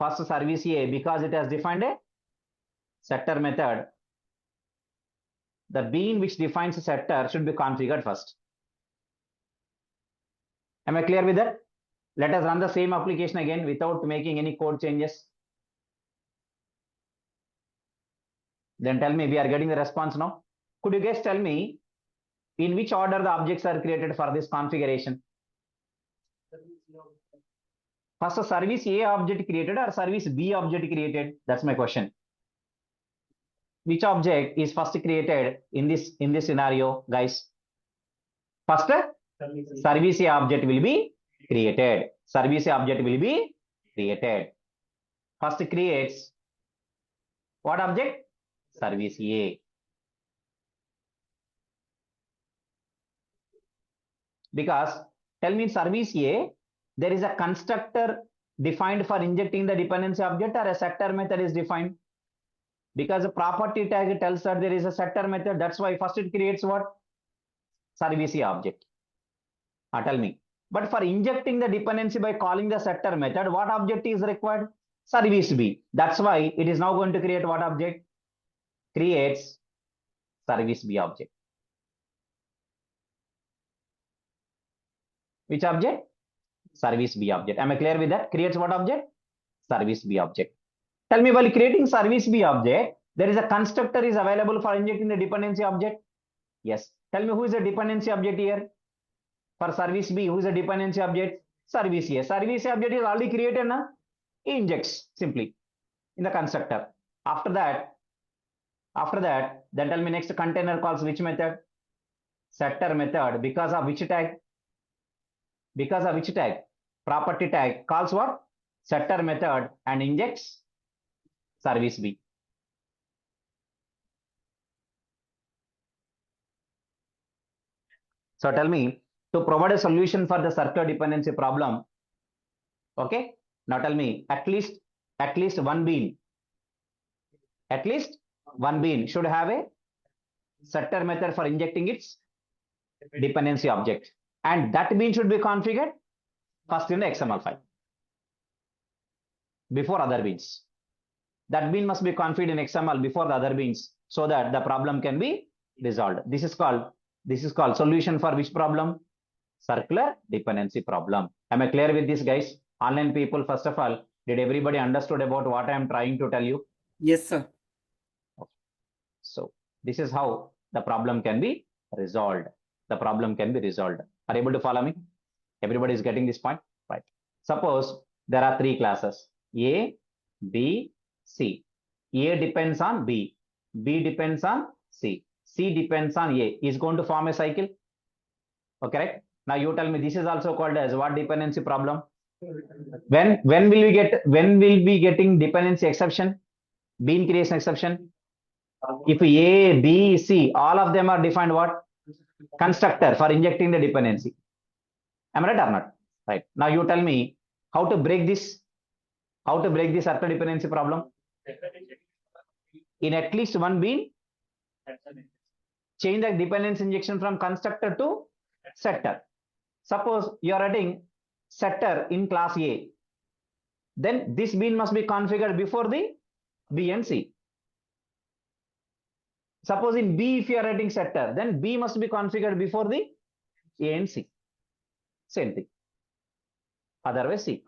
First service A, because it has defined a setter method. The bean which defines a setter should be configured first. Am I clear with that? Let us run the same application again without making any code changes. Then tell me, we are getting the response now. Could you guys tell me in which order the objects are created for this configuration? First, a service A object created or service B object created? That's my question. Which object is first created in this scenario, guys? First, service A object will be created. Service A object will be created. First creates what object? Service A. Because tell me in service A, there is a constructor defined for injecting the dependency object or a setter method is defined. Because the property tag tells that there is a setter method. That's why first it creates what? Service A object. Tell me. But for injecting the dependency by calling the setter method, what object is required? Service B. That's why it is now going to create what object? Creates service B object. Which object? Service B object. Am I clear with that? Creates what object? Service B object. Tell me, while creating service B object, there is a constructor is available for injecting the dependency object? Yes. Tell me who is the dependency object here? For service B, who is the dependency object? Service A. Service A object is already created now. It injects simply in the constructor. After that, then tell me next container calls which method? Setter method. Because of which tag? Because of which tag? Property tag calls what? Setter method and injects service B. So tell me, to provide a solution for the circular dependency problem, okay? Now tell me, at least one bean should have a setter method for injecting its dependency object. And that bean should be configured first in the XML file before other beans. That bean must be configured in XML before the other beans so that the problem can be resolved. This is called solution for which problem? Circular dependency problem. Am I clear with this, guys? Online people, first of all, did everybody understood about what I am trying to tell you? Yes, sir. Okay. So this is how the problem can be resolved. The problem can be resolved. Are you able to follow me? Everybody is getting this point? Right. Suppose there are three classes, A, B, C. A depends on B. B depends on C. C depends on A. Is going to form a cycle. Okay, right? Now you tell me, this is also called as what dependency problem? When will we getting dependency exception? Bean creation exception. If A, B, C, all of them are defined what? Constructor for injecting the dependency. Am I right or not? Right. Now you tell me how to break this. How to break this circle dependency problem? In at least one bean, change the dependency injection from constructor to setter. Suppose you are writing setter in class A. Then this bean must be configured before the B and C. Suppose in B, if you are writing setter, then B must be configured before the A and C. Same thing. Otherwise, C.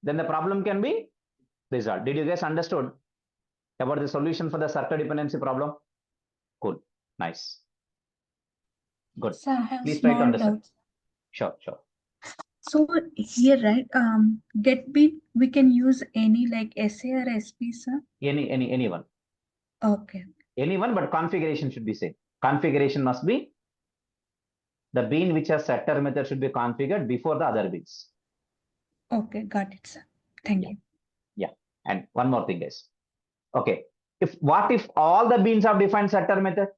Then the problem can be resolved. Did you guys understood about the solution for the circle dependency problem? Cool. Nice. Good. So I have Please try to small understand. doubts. Sure. So here, right, get bit, we can use any like SA or SP, sir? Anyone. Okay. Anyone, but configuration should be same. Configuration must be the bean which has setter method should be configured before the other beans. Okay, got it, sir. Thank you. Yeah. And one more thing, guys. Okay. What if all the beans have defined setter method?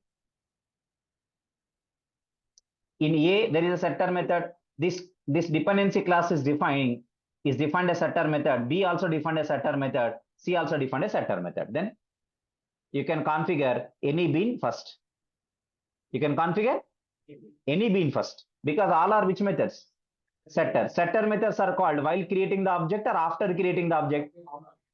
In A, there is a setter method. This dependency class is defined a setter method. B also defined a setter method. C also defined a setter method. Then you can configure any bean first. You can configure any bean first because all are which methods? Setter. Setter methods are called while creating the object or after creating the object?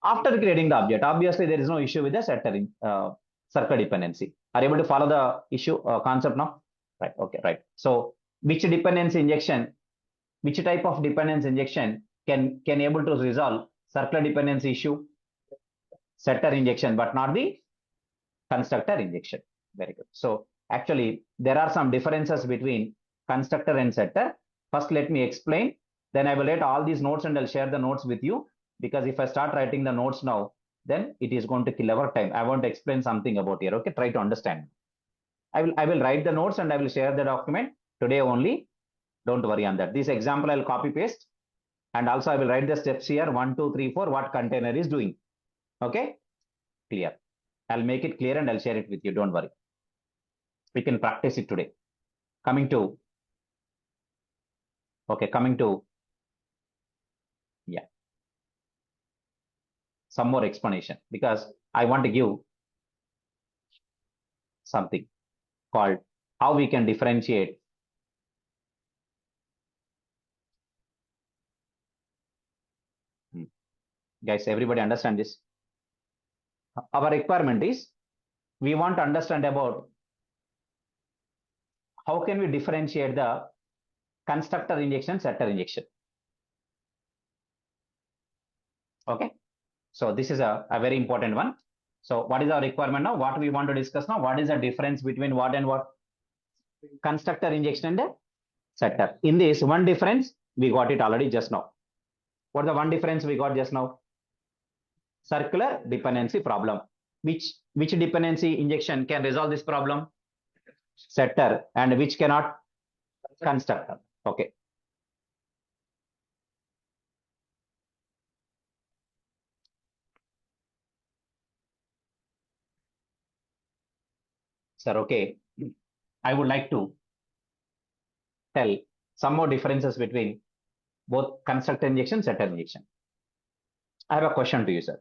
After creating the object. Obviously, there is no issue with the setter in circle dependency. Are you able to follow the issue concept now? Right. Okay. Right. So, which dependency injection? Which type of dependency injection can able to resolve circular dependency issue? Setter injection, but not the constructor injection. Very good. So actually, there are some differences between constructor and setter. First, let me explain. Then I will write all these notes and I'll share the notes with you. Because if I start writing the notes now, then it is going to kill our time. I want to explain something about here. Okay, try to understand. I will write the notes and I will share the document today only. Don't worry on that. This example I'll copy paste. And also I will write the steps here 1, 2, 3, 4, what container is doing. Okay, clear. I'll make it clear and I'll share it with you. Don't worry. We can practice it today. Coming to some more explanation because I want to give something called how we can differentiate guys. Everybody understand this? Our requirement is we want to understand about how can we differentiate the constructor injection, setter injection. Okay. So this is a very important one. So what is our requirement now? What we want to discuss now? What is the difference between what and what? Constructor injection and setter. In this one difference, we got it already just now. What is the one difference we got just now? Circular dependency problem. Which dependency injection can resolve this problem? Setter. And which cannot? Constructor. Okay. Sir, okay. I would like to tell some more differences between both constructor injection, setter injection. I have a question to you, sir.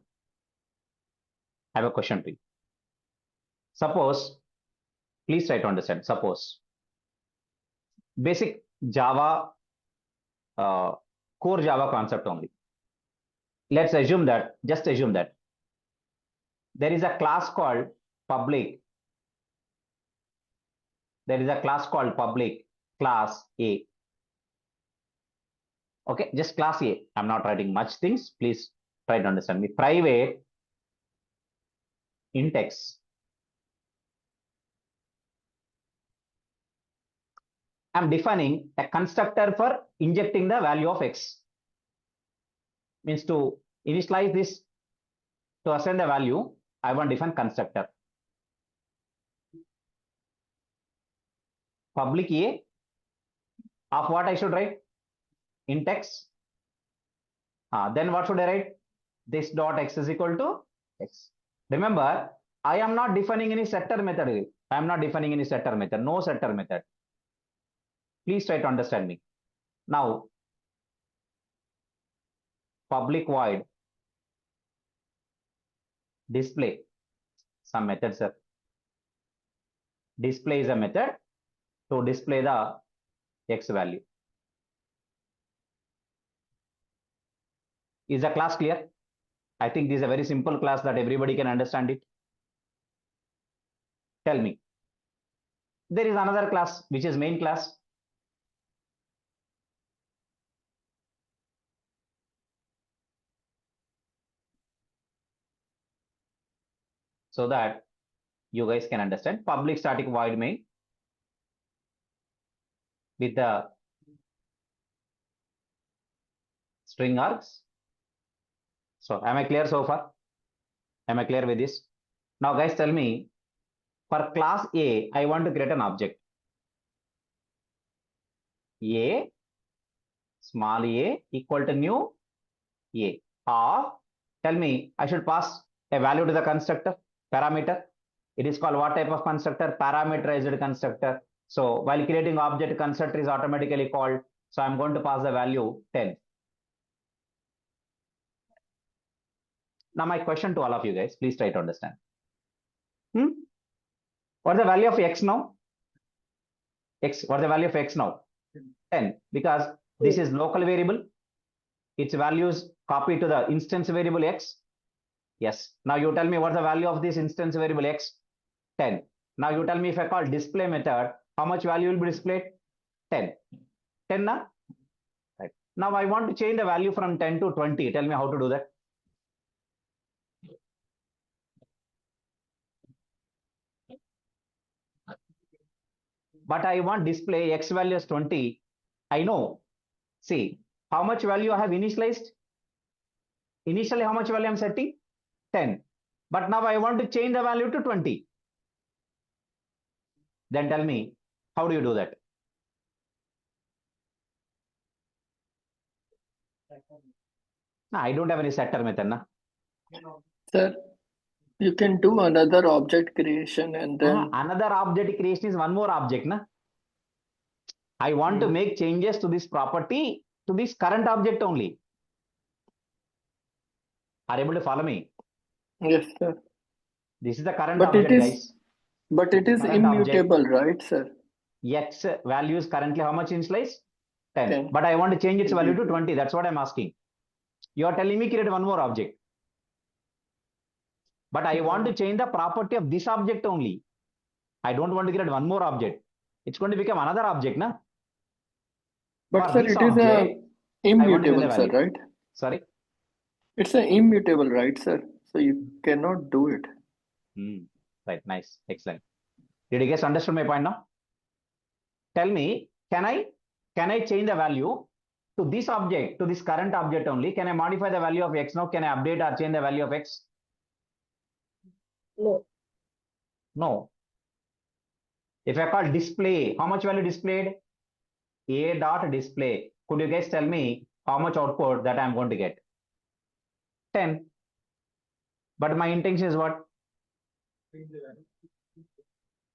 I have a question to you. Suppose, please try to understand. Suppose basic Java, core Java concept only. Let's assume that, just assume that there is a class called public. There is a class called public class A. Okay, just class A. I'm not writing much things. Please try to understand me. Private int x. I'm defining a constructor for injecting the value of x. Means to initialize this, to assign the value, I want to define constructor. Public A of what I should write? Int x. Then what should I write? This dot x is equal to X. Remember, I am not defining any setter method. I am not defining any setter method. No setter method. Please try to understand me. Now, public void display some method, sir. Display is a method to display the X value. Is the class clear? I think this is a very simple class that everybody can understand it. Tell me. There is another class which is main class. So that you guys can understand public static void main with the string args. So am I clear so far? Am I clear with this? Now guys, tell me, for class A, I want to create an object. A, small a equal to new A. Or tell me, I should pass a value to the constructor, parameter. It is called what type of constructor? Parameterized constructor. So while creating object, constructor is automatically called. So I'm going to pass the value 10. Now my question to all of you guys, please try to understand. What's the value of X now? X, what's the value of X now? 10, because this is local variable. Its values copy to the instance variable X. Yes. Now you tell me what's the value of this instance variable X? 10. Now you tell me if I call display method, how much value will be displayed? 10. 10 na? Right. Now I want to change the value from 10 to 20. Tell me how to do that. But I want display X value as 20. I know. See, how much value I have initialized? Initially, how much value I'm setting? 10. But now I want to change the value to 20. Then tell me, how do you do that? No, I don't have any setter method. Na? Sir, you can do another object creation and then Another object creation is one more object. Na? I want to make changes to this property to this current object only. Are you able to follow me? yes, sir. This is the current But object, it is guys. Current immutable, right, sir? X value is currently how much initialized? 10. 10. But I want to change its value to 20. That's what I'm asking. You are telling me create one more object. But I want to change the property of this object only. I don't want to create one more object. It's going to become another object, na? But For sir, this it is object, immutable, sir, value. right? Sorry? It's an immutable, right, sir? So you cannot do it. Right, nice, excellent. Did you guys understand my point now? Tell me, can I change the value to this object, to this current object only? Can I modify the value of X now? Can I update or change the value of X? No. No. If I call display, how much value displayed? A dot display. Could you guys tell me how much output that I'm going to get? 10. But my intention is what?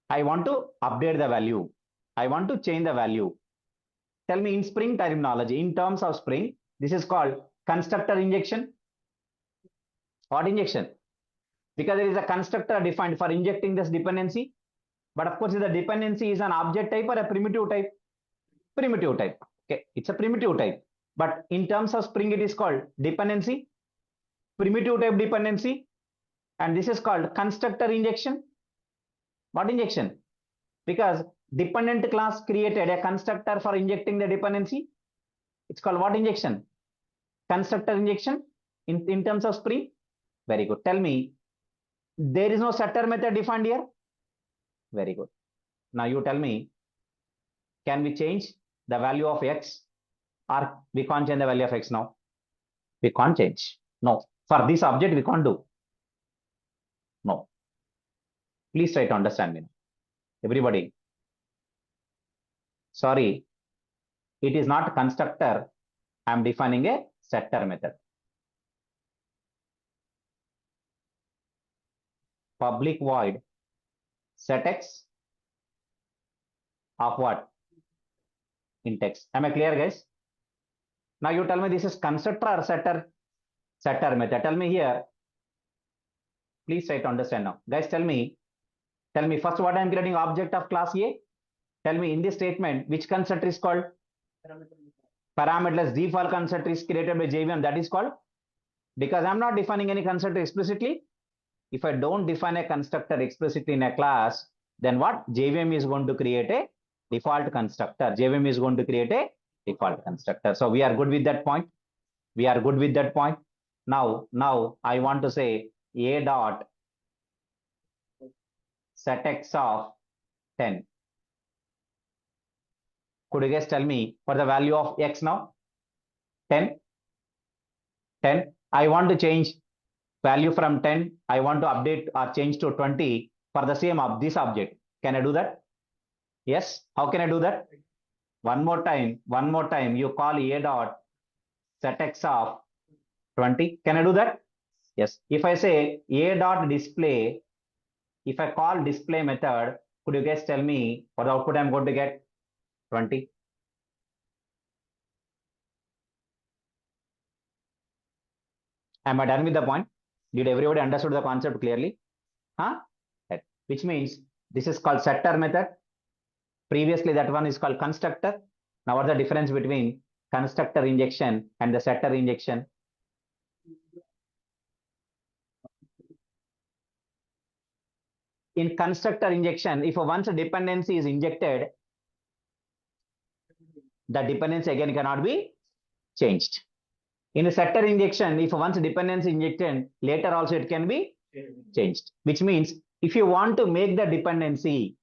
I want to update the value. I want to change the value. Tell me in Spring terminology, in terms of Spring, this is called constructor injection. What injection? Because there is a constructor defined for injecting this dependency. But of course, the dependency is an object type or a primitive type? Primitive type. Okay, it's a primitive type. But in terms of Spring, it is called dependency, primitive type dependency, and this is called constructor injection. What injection? Because dependent class created a constructor for injecting the dependency. It's called what injection? Constructor injection in terms of Spring. Very good. Tell me, there is no setter method defined here. Very good. Now you tell me, can we change the value of X, or we can't change the value of X now? We can't change. No. For this object, we can't do. No. Please try to understand me. Everybody. Sorry. It is not constructor. I am defining a setter method. public void set x of what? Int x. Am I clear, guys? Now you tell me this is constructor or setter? Setter method. Tell me here. Please try to understand now. Guys, tell me first what I am creating object of class A. Tell me in this statement, which constructor is called? Parameterless default constructor is created by JVM. That is called, because I'm not defining any constructor explicitly. If I don't define a constructor explicitly in a class, then what? JVM is going to create a default constructor. JVM is going to create a default constructor. So we are good with that point. We are good with that point. Now I want to say a dot set x of 10. Could you guys tell me for the value of x now? 10. I want to change value from 10. I want to update or change to 20 for the same of this object. Can I do that? Yes. How can I do that? One more time. You call a dot set x of 20. Can I do that? Yes. If I say a dot display, if I call display method, could you guys tell me what the output I'm going to get? 20. Am I done with the point? Did everybody understood the concept clearly? Huh? Which means this is called setter method. Previously that one is called constructor. Now what's the difference between constructor injection and the setter injection? In constructor injection, if once a dependency is injected, the dependency again cannot be changed. In a setter injection, if once a dependency injected, later also it can be changed. Which means if you want to make the dependency,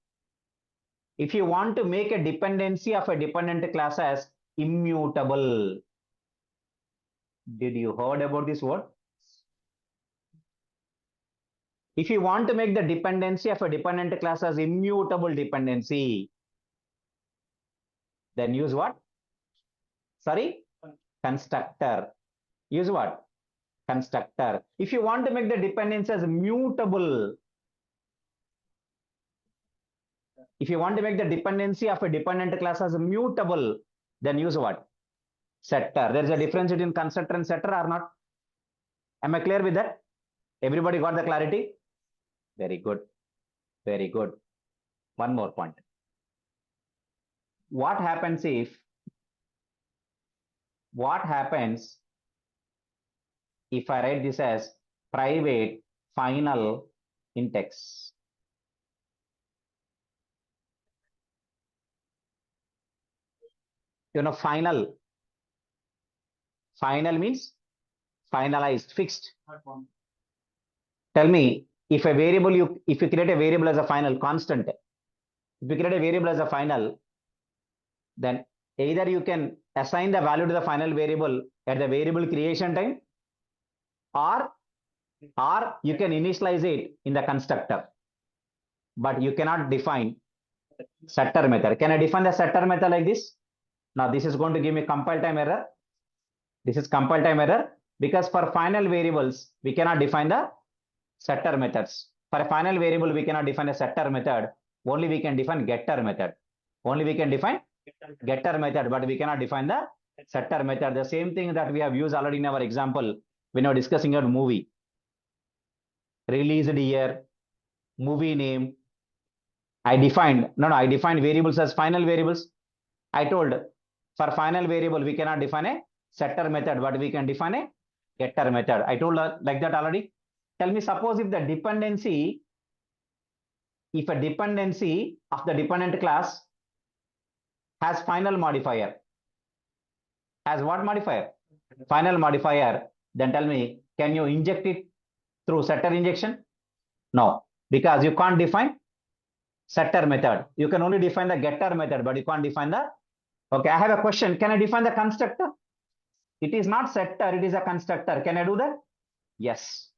if you want to make a dependency of a dependent class as immutable, did you heard about this word? If you want to make the dependency of a dependent class as immutable dependency, then use what? Sorry? Constructor. Use what? Constructor. If you want to make the dependency as mutable, if you want to make the dependency of a dependent class as mutable, then use what? Setter. There is a difference between constructor and setter or not? Am I clear with that? Everybody got the clarity? Very good. Very good. One more point. What happens if I write this as private final int x? You know, final means finalized, fixed. Tell me, if a variable, if you create a variable as a final constant, if you create a variable as a final, then either you can assign the value to the final variable at the variable creation time, or you can initialize it in the constructor, but you cannot define setter method. Can I define the setter method like this? Now this is going to give me compile time error. This is compile time error because for final variables, we cannot define the setter methods. For a final variable, we cannot define a setter method. Only we can define getter method. Only we can define getter method, but we cannot define the setter method. The same thing that we have used already in our example when we are discussing a movie. Released year, movie name. I defined variables as final variables. I told for final variable, we cannot define a setter method, but we can define a getter method. I told like that already. Tell me, suppose if the dependency, if a dependency of the dependent class has final modifier, has what modifier? Final modifier, then tell me, can you inject it through setter injection? No, because you can't define setter method. You can only define the getter method, but you can't define the, okay, I have a question. Can I define the constructor? It is not setter, it is a constructor. Can I do that? Yes.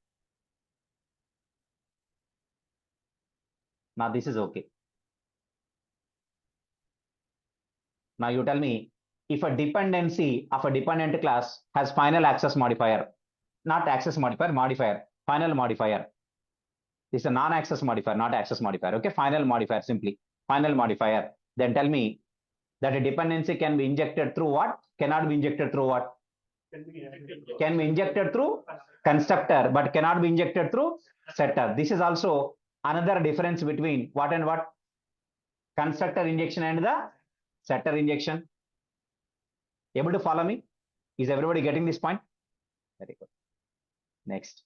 Now this is okay. Now you tell me, if a dependency of a dependent class has final access modifier, not access modifier, final modifier. This is a non-access modifier, not access modifier. Okay, final modifier, simply final modifier. Then tell me that a dependency can be injected through what? Cannot be injected through what? Can be injected through constructor, but cannot be injected through setter. This is also another difference between what and what? Constructor injection and the setter injection. Able to follow me? Is everybody getting this point? Very good. Next.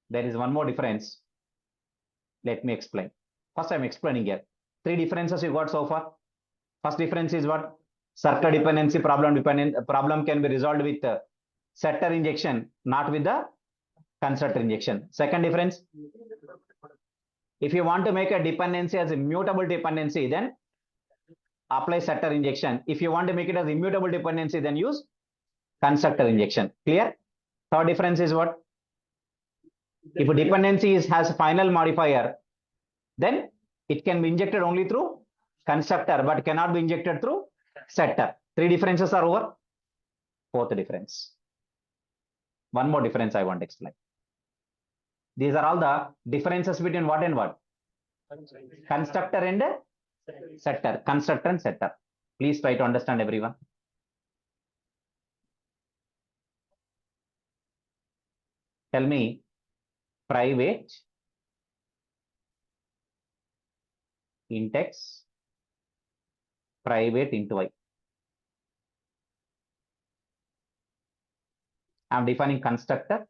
There is one more difference. Let me explain. First, I'm explaining here. 3 differences you got so far. First difference is what? Circuit dependency problem can be resolved with setter injection, not with the constructor injection. Second difference, if you want to make a dependency as a mutable dependency, then apply setter injection. If you want to make it as immutable dependency, then use constructor injection. Clear? Third difference is what? If a dependency has a final modifier, then it can be injected only through constructor, but cannot be injected through setter. 3 differences are over. Fourth difference. One more difference I want to explain. These are all the differences between what and what? Constructor and setter. Constructor and setter. Please try to understand, everyone. Tell me private int x private int y. I'm defining constructor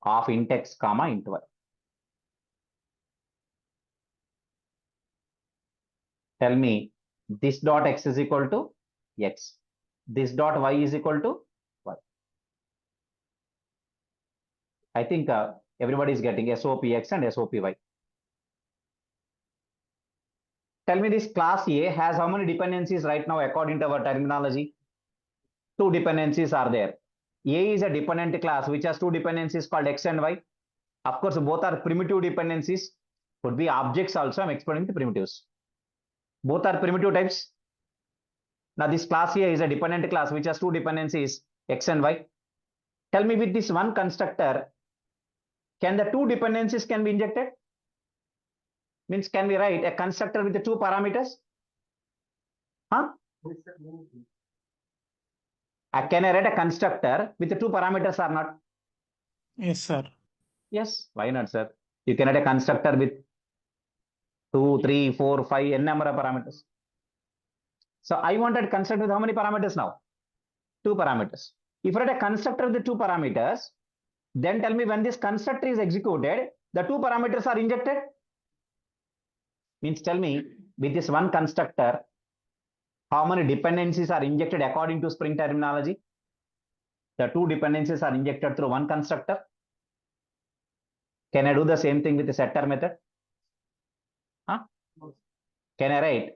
of int x comma int y. Tell me this dot x is equal to x. This dot y is equal to y. I think everybody is getting SOP x and SOP y. Tell me this class A has how many dependencies right now according to our terminology? 2 dependencies are there. A is a dependent class which has 2 dependencies called x and y. Of course, both are primitive dependencies. Could be objects also. I'm explaining the primitives. Both are primitive types. Now this class A is a dependent class which has 2 dependencies x and y. Tell me with this one constructor, can the 2 dependencies can be injected? Means can we write a constructor with the 2 parameters? Huh? Can I write a constructor with the 2 parameters or not? Yes, sir. Yes. Why not, sir? You can write a constructor with 2, 3, 4, 5, n number of parameters. So I wanted constructor with how many parameters now? 2 parameters. If I write a constructor with the 2 parameters, then tell me when this constructor is executed, the 2 parameters are injected. Means tell me with this one constructor, how many dependencies are injected according to Spring terminology? The 2 dependencies are injected through one constructor. Can I do the same thing with the setter method? Huh? Can I write?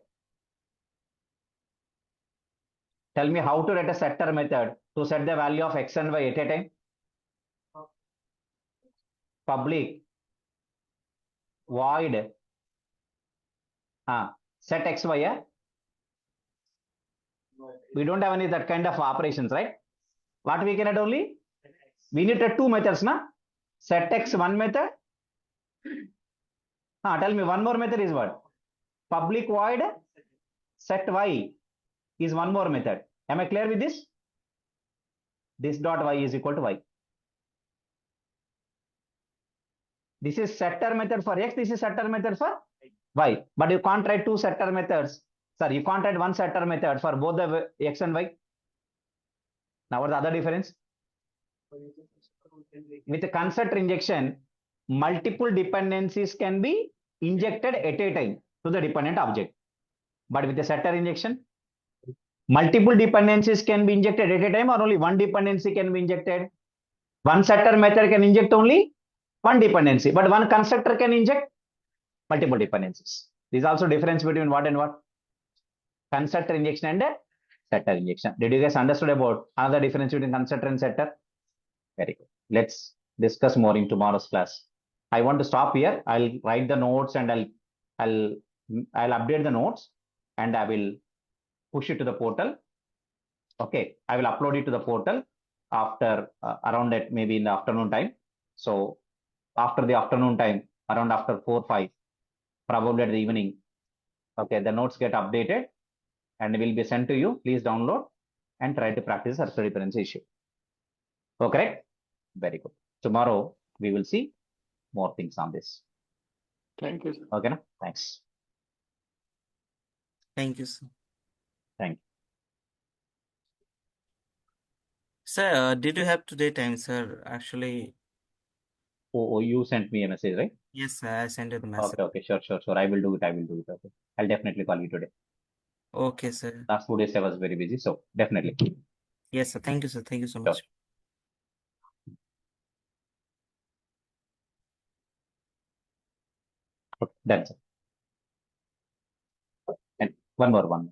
Tell me how to write a setter method to set the value of x and y at a time. Public void set x, y. We don't have any that kind of operations, right? What we can add only? We need 2 methods, na? Set x one method. Tell me one more method is what? Public void set y is one more method. Am I clear with this? This dot y is equal to y. This is setter method for x. This is setter method for y. But you can't write 2 setter methods. Sir, you can't write one setter method for both the x and y. Now what's the other difference? With the constructor injection, multiple dependencies can be injected at a time to the dependent object. But with the setter injection, multiple dependencies can be injected at a time, or only one dependency can be injected. One setter method can inject only one dependency, but one constructor can inject multiple dependencies. This is also difference between what and what? Constructor injection and setter injection. Did you guys understood about another difference between constructor and setter? Very good. Let's discuss more in tomorrow's class. I want to stop here. I'll write the notes and I'll update the notes and I will push it to the portal. Okay, I will upload it to the portal after around that maybe in the afternoon time. So after the afternoon time, around after 4, 5, probably at the evening, okay, the notes get updated and will be sent to you. Please download and try to practice circular difference issue. Okay, very good. Tomorrow we will see more things on this. Thank you, sir. Okay, na? Thanks. Thank you, sir. Thank you. Sir, did you have today time, sir? Actually, Oh, you sent me a message, right? yes, sir. I sent you the message. Okay, sure. I will do it. Okay. I'll definitely call you today. Okay, sir. Last 2 days I was very busy, so definitely. Yes, sir. Thank you, sir. Thank you so Sure. much. Okay, that's it. And one more.